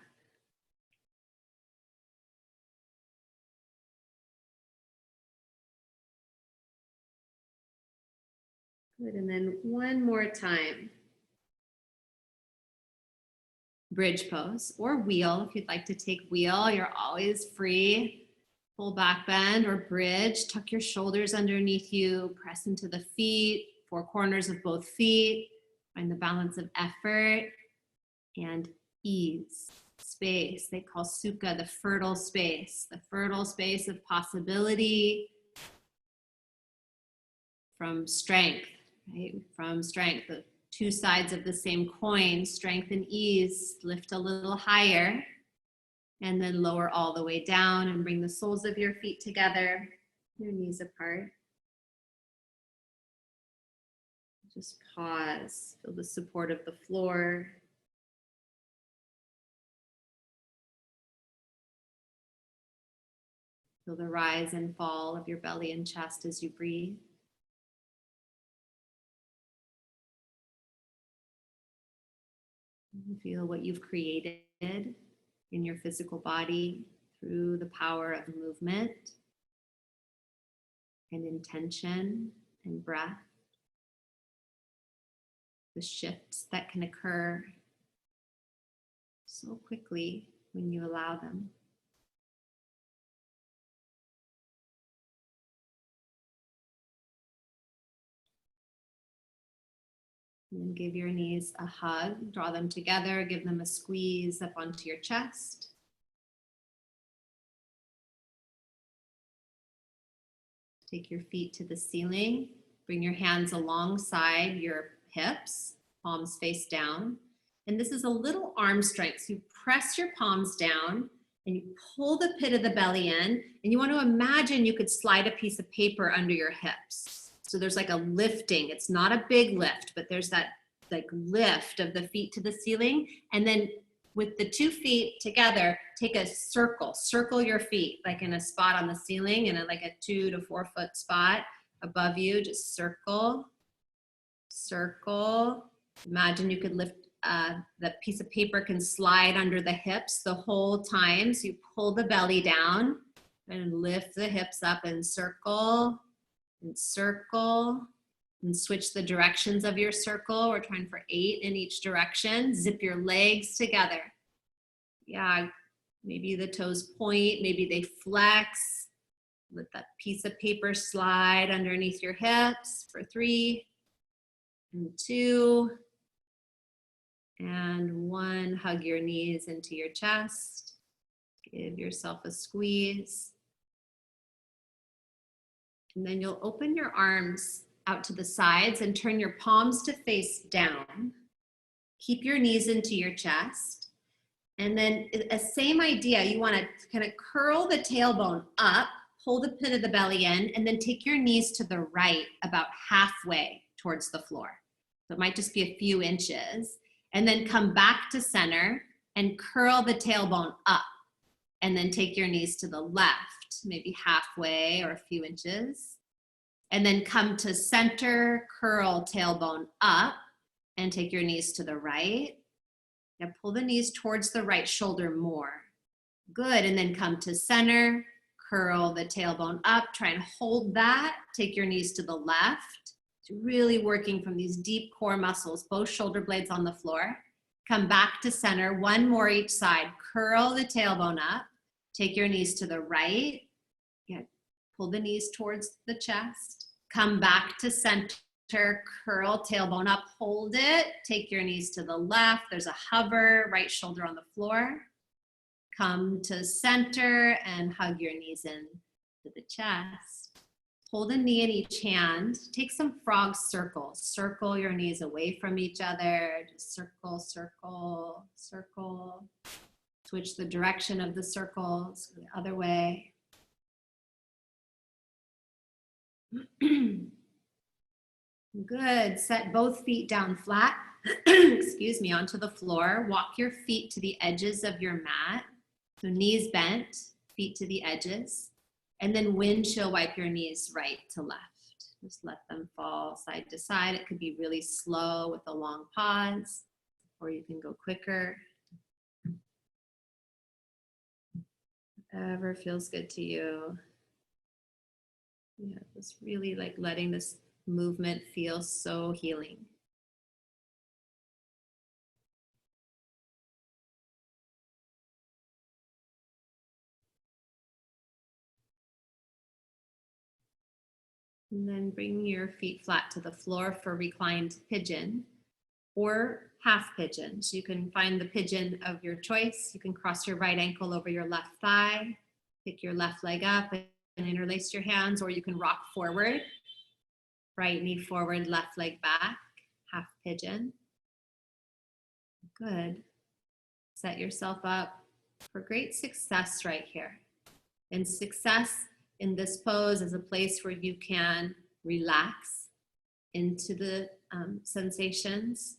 Good, and then one more time. Bridge pose or wheel. If you'd like to take wheel, you're always free. Full back bend or bridge. Tuck your shoulders underneath you. Press into the feet, four corners of both feet. Find the balance of effort and ease. Space. They call sukha the fertile space of possibility from strength, right? From strength. The two sides of the same coin, strength and ease. Lift a little higher and then lower all the way down and bring the soles of your feet together, your knees apart. Just pause, feel the support of the floor. Feel the rise and fall of your belly and chest as you breathe. Feel what you've created in your physical body through the power of movement and intention and breath. The shifts that can occur so quickly when you allow them. And give your knees a hug, draw them together, give them a squeeze up onto your chest. Take your feet to the ceiling, bring your hands alongside your hips, palms face down. And this is a little arm strength. So you press your palms down and you pull the pit of the belly in, and you want to imagine you could slide a piece of paper under your hips. So there's like a lifting. It's not a big lift, but there's that like lift of the feet to the ceiling. And then with the 2 feet together, take a circle your feet like in a spot on the ceiling in like a 2 to 4 foot spot above you. Just circle. Imagine you could lift, the piece of paper can slide under the hips the whole time. So you pull the belly down and lift the hips up and circle. And switch the directions of your circle. We're trying for 8 in each direction. Zip your legs together. Yeah, maybe the toes point, maybe they flex. Let that piece of paper slide underneath your hips for 3 and 2 and 1. Hug your knees into your chest. Give yourself a squeeze. And then you'll open your arms out to the sides and turn your palms to face down. Keep your knees into your chest. And then a same idea, you want to kind of curl the tailbone up, pull the pit of the belly in, and then take your knees to the right about halfway towards the floor. So it might just be a few inches. And then come back to center and curl the tailbone up. And then take your knees to the left, maybe halfway or a few inches. And then come to center, curl tailbone up, and take your knees to the right. Now pull the knees towards the right shoulder more. Good, and then come to center, curl the tailbone up, try and hold that. Take your knees to the left. It's really working from these deep core muscles, both shoulder blades on the floor. Come back to center, one more each side. Curl the tailbone up. Take your knees to the right. Yeah, pull the knees towards the chest. Come back to center, curl tailbone up, hold it. Take your knees to the left. There's a hover, right shoulder on the floor. Come to center and hug your knees in to the chest. Hold a knee in each hand. Take some frog circles. Circle your knees away from each other. Just circle, circle, circle. Switch the direction of the circles the other way. Good. Set both feet down flat, excuse me, onto the floor. Walk your feet to the edges of your mat. So knees bent, feet to the edges. And then windshield wipe your knees right to left. Just let them fall side to side. It could be really slow with a long pause, or you can go quicker. Whatever feels good to you. Yeah, just really like letting this movement feels so healing. And then bring your feet flat to the floor for reclined pigeon or half pigeon. So you can find the pigeon of your choice. You can cross your right ankle over your left thigh, pick your left leg up and interlace your hands, or you can rock forward, right knee forward, left leg back, half pigeon. Good. Set yourself up for great success right here. And success in this pose is a place where you can relax into the sensations.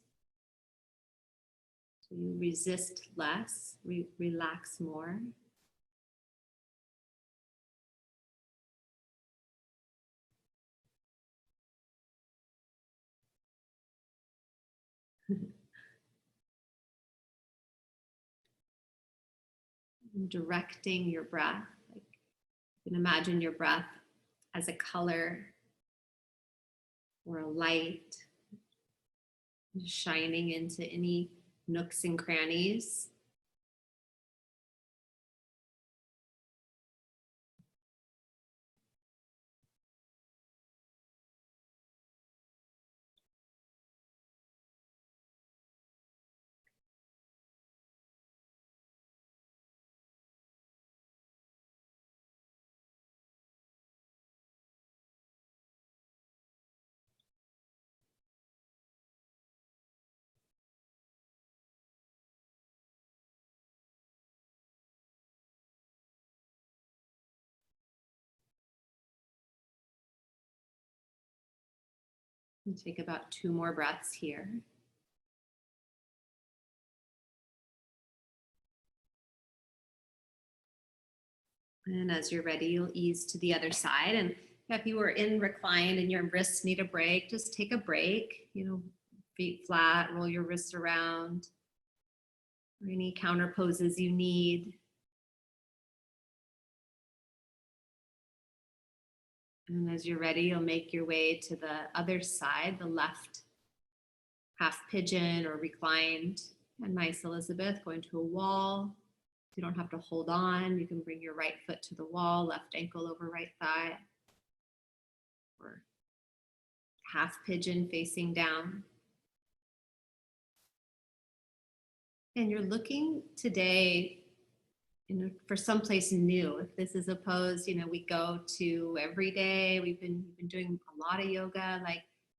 So you resist less, relax more. Directing your breath. Like you can imagine your breath as a color or a light shining into any nooks and crannies. And take about 2 more breaths here. And as you're ready, you'll ease to the other side. And if you were in recline and your wrists need a break, just take a break, feet flat, roll your wrists around, or any counter poses you need. And as you're ready, you'll make your way to the other side, the left half pigeon or reclined. And nice, Elizabeth, going to a wall. You don't have to hold on. You can bring your right foot to the wall, left ankle over right thigh. Or half pigeon facing down. And you're looking today for someplace new. If this is a pose, we go to every day. We've been doing a lot of yoga.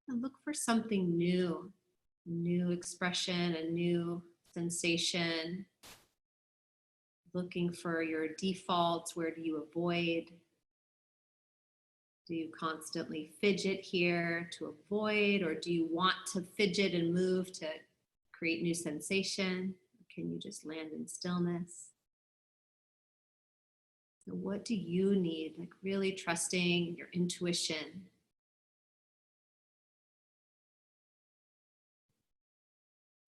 Look for something new, new expression, a new sensation. Looking for your defaults. Where do you avoid? Do you constantly fidget here to avoid, or do you want to fidget and move to create new sensation? Or can you just land in stillness? So what do you need? Really trusting your intuition.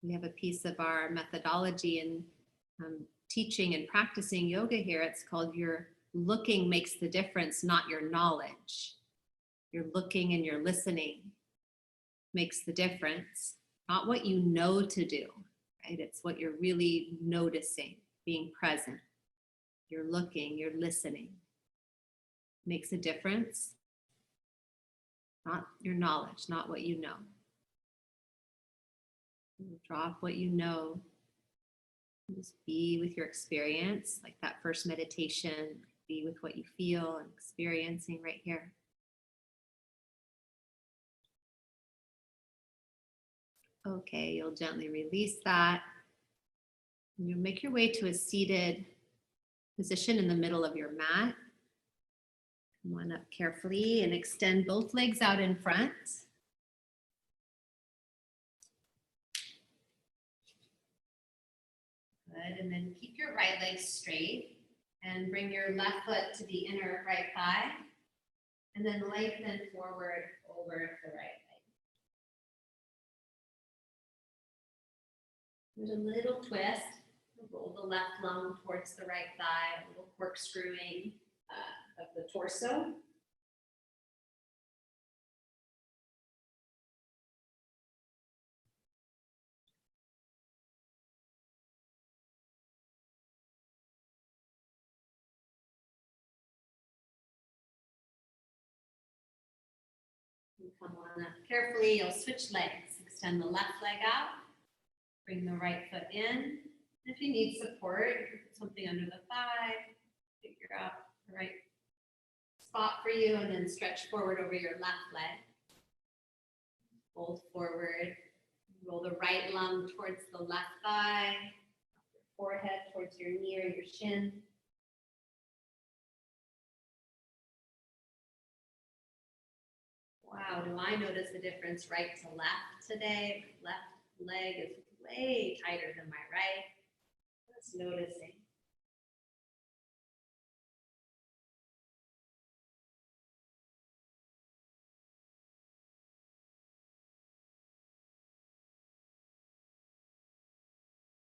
We have a piece of our methodology in teaching and practicing yoga here. It's called your looking makes the difference, not your knowledge. Your looking and your listening makes the difference, not what you know to do, right? It's what you're really noticing, being present. You're looking, you're listening. Makes a difference, not your knowledge, not what you know. Drop what you know. Just be with your experience, like that first meditation. Be with what you feel and experiencing right here. Okay, you'll gently release that. And you'll make your way to a seated position in the middle of your mat. Come on up carefully and extend both legs out in front. Good, and then keep your right leg straight and bring your left foot to the inner right thigh. And then lengthen forward over the right leg. There's a little twist. Roll the left lung towards the right thigh, a little corkscrewing of the torso. Come on up carefully. You'll switch legs. Extend the left leg out. Bring the right foot in. If you need support, put something under the thigh. Figure out the right spot for you, and then stretch forward over your left leg. Fold forward. Roll the right lung towards the left thigh. Forehead towards your knee or your shin. Wow, do I notice a difference right to left today? Left leg is way tighter than my right. Just noticing.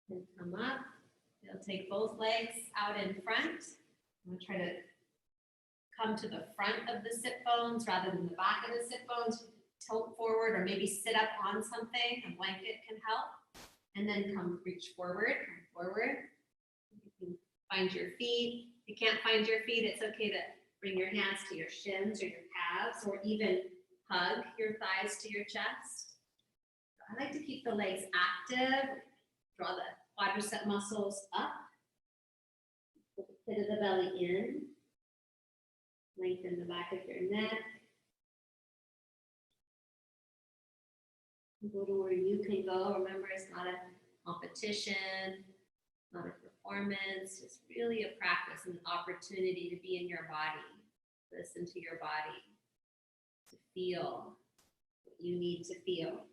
And come up. You'll take both legs out in front. I'm going to try to come to the front of the sit bones rather than the back of the sit bones. Tilt forward or maybe sit up on something. A blanket can help. And then reach forward, come forward. You can find your feet. If you can't find your feet, it's okay to bring your hands to your shins or your calves, or even hug your thighs to your chest. I like to keep the legs active. Draw the quadricep muscles up. Put the pit of the belly in. Lengthen the back of your neck. Go to where you can go. Remember, it's not a competition, not a performance. It's really a practice and an opportunity to be in your body. Listen to your body, to feel what you need to feel.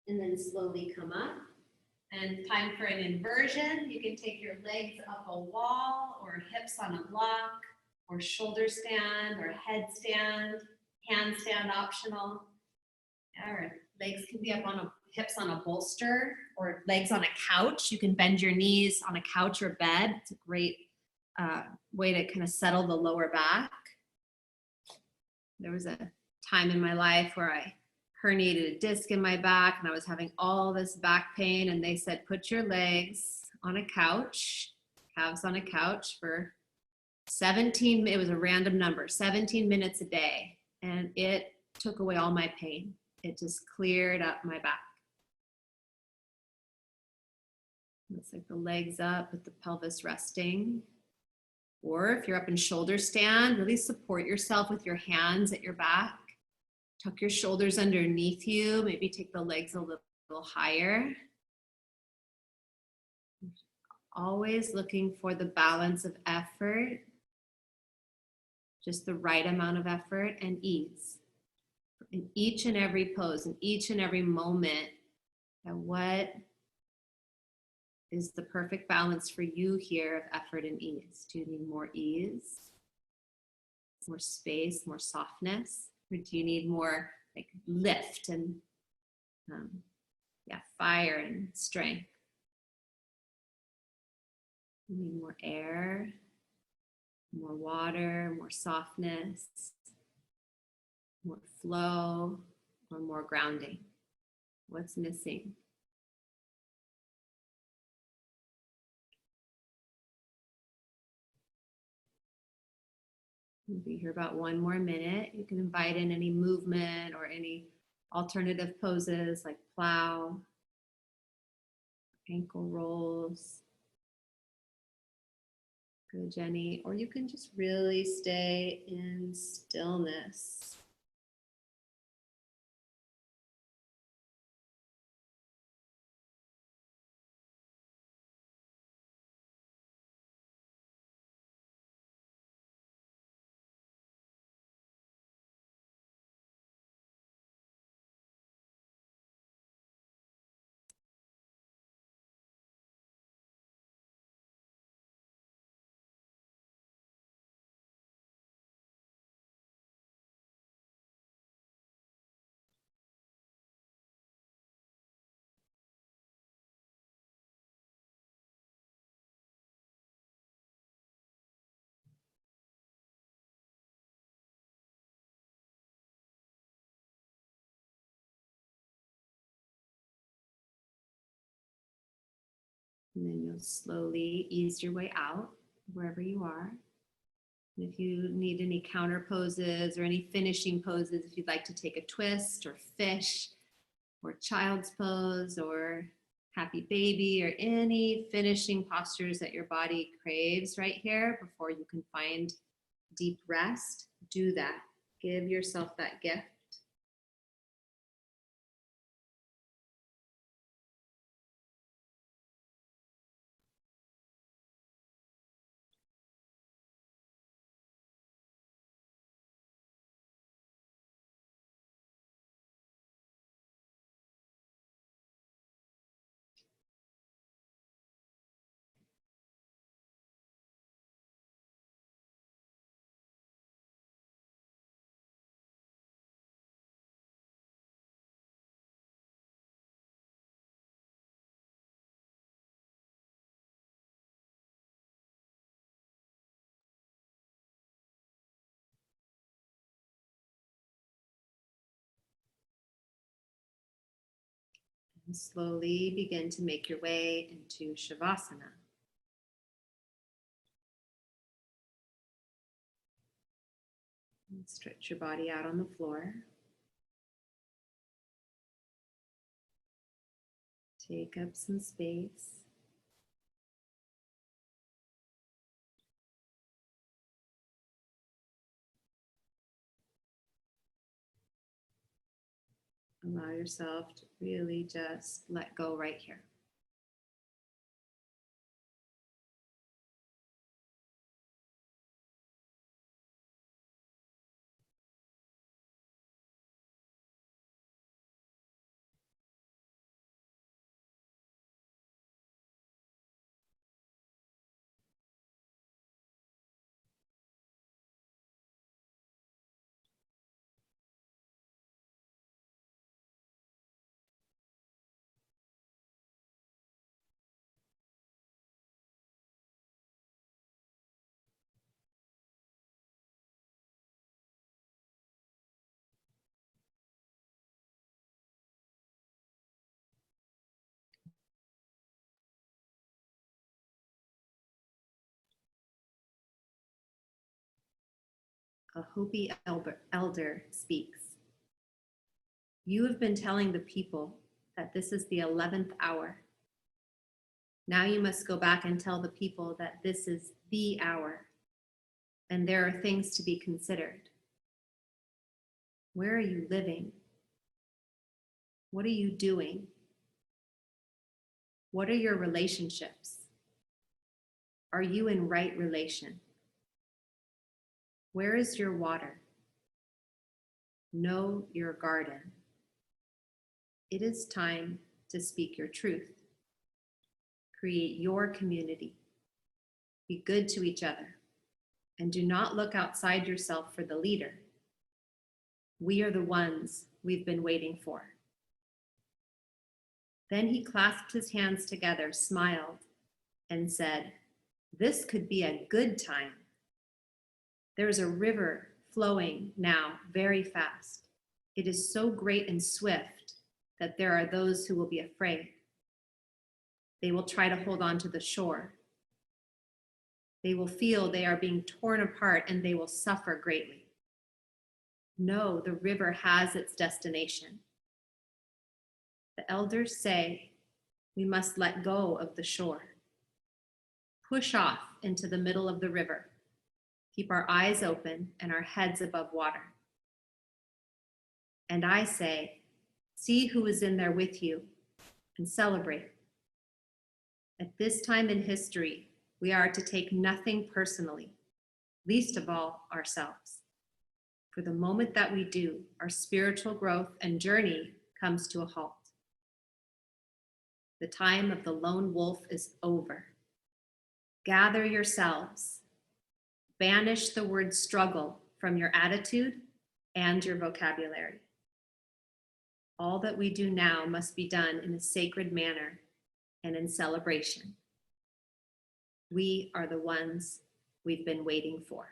And then slowly come up. And time for an inversion. You can take your legs up a wall, or hips on a block, or shoulder stand, or headstand, handstand optional. Or legs can be up on hips on a bolster, or legs on a couch. You can bend your knees on a couch or bed. It's a great way to kind of settle the lower back. There was a time in my life where I herniated a disc in my back and I was having all this back pain, and they said, put your legs on a couch, calves on a couch for 17, it was a random number, 17 minutes a day. And it took away all my pain. It just cleared up my back. It's like the legs up with the pelvis resting. Or if you're up in shoulder stand, really support yourself with your hands at your back. Tuck your shoulders underneath you. Maybe take the legs a little higher. Always looking for the balance of effort, just the right amount of effort and ease. In each and every pose, in each and every moment, and what is the perfect balance for you here of effort and ease? Do you need more ease, more space, more softness? Or do you need more like lift and fire and strength? You need more air, more water, more softness, more flow, or more grounding? What's missing? We'll be here about 1 more minute. You can invite in any movement or any alternative poses like plow, ankle rolls. Good, Jenny. Or you can just really stay in stillness. And then you'll slowly ease your way out wherever you are. And if you need any counter poses or any finishing poses, if you'd like to take a twist or fish or child's pose or happy baby or any finishing postures that your body craves right here before you can find deep rest, do that. Give yourself that gift. And slowly begin to make your way into Shavasana. And stretch your body out on the floor. Take up some space. Allow yourself to really just let go right here. A Hopi elder speaks. You have been telling the people that this is the 11th hour. Now you must go back and tell the people that this is the hour, and there are things to be considered. Where are you living? What are you doing? What are your relationships? Are you in right relation? Where is your water? Know your garden. It is time to speak your truth. Create your community. Be good to each other. And do not look outside yourself for the leader. We are the ones we've been waiting for. Then he clasped his hands together, smiled, and said, this could be a good time. There is a river flowing now very fast. It is so great and swift that there are those who will be afraid. They will try to hold on to the shore. They will feel they are being torn apart and they will suffer greatly. No, the river has its destination. The elders say we must let go of the shore. Push off into the middle of the river. Keep our eyes open and our heads above water. And I say, see who is in there with you and celebrate. At this time in history, we are to take nothing personally, least of all ourselves. For the moment that we do, our spiritual growth and journey comes to a halt. The time of the lone wolf is over. Gather yourselves. Banish the word struggle from your attitude and your vocabulary. All that we do now must be done in a sacred manner and in celebration. We are the ones we've been waiting for.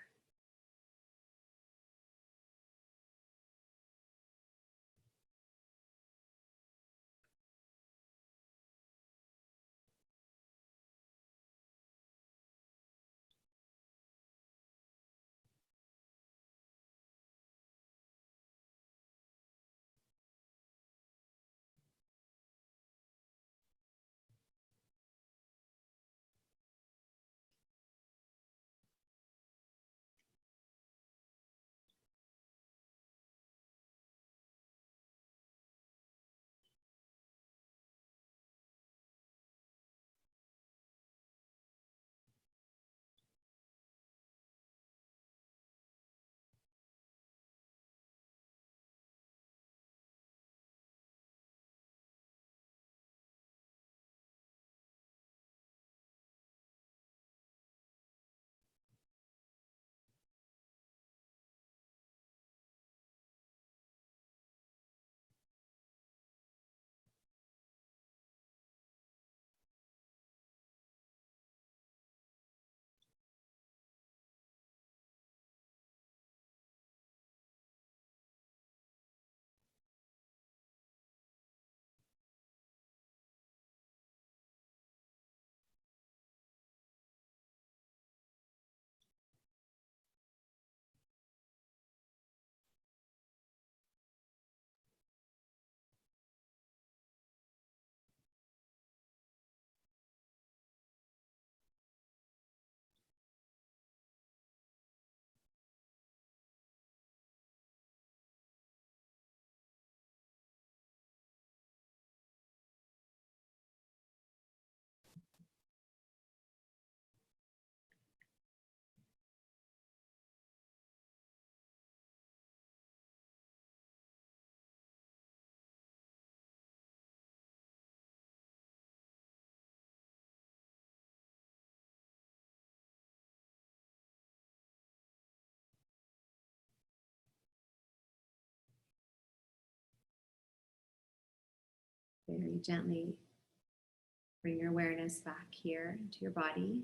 Very gently bring your awareness back here into your body.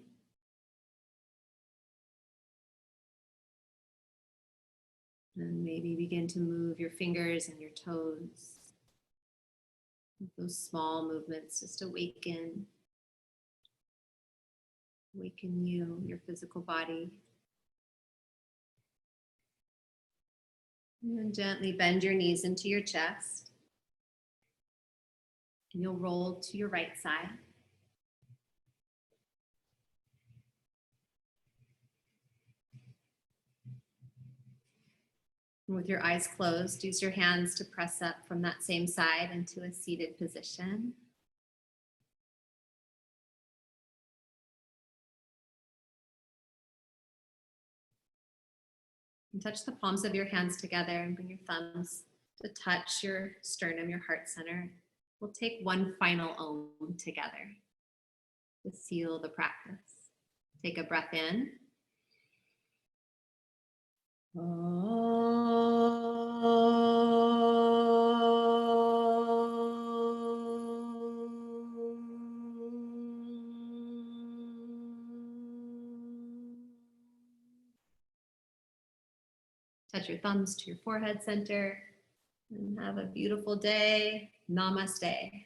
And maybe begin to move your fingers and your toes. Those small movements just awaken you, your physical body. And then gently bend your knees into your chest. And you'll roll to your right side. And with your eyes closed, use your hands to press up from that same side into a seated position. And touch the palms of your hands together and bring your thumbs to touch your sternum, your heart center. We'll take one final Om together to seal the practice. Take a breath in. Touch your thumbs to your forehead center and have a beautiful day. Namaste.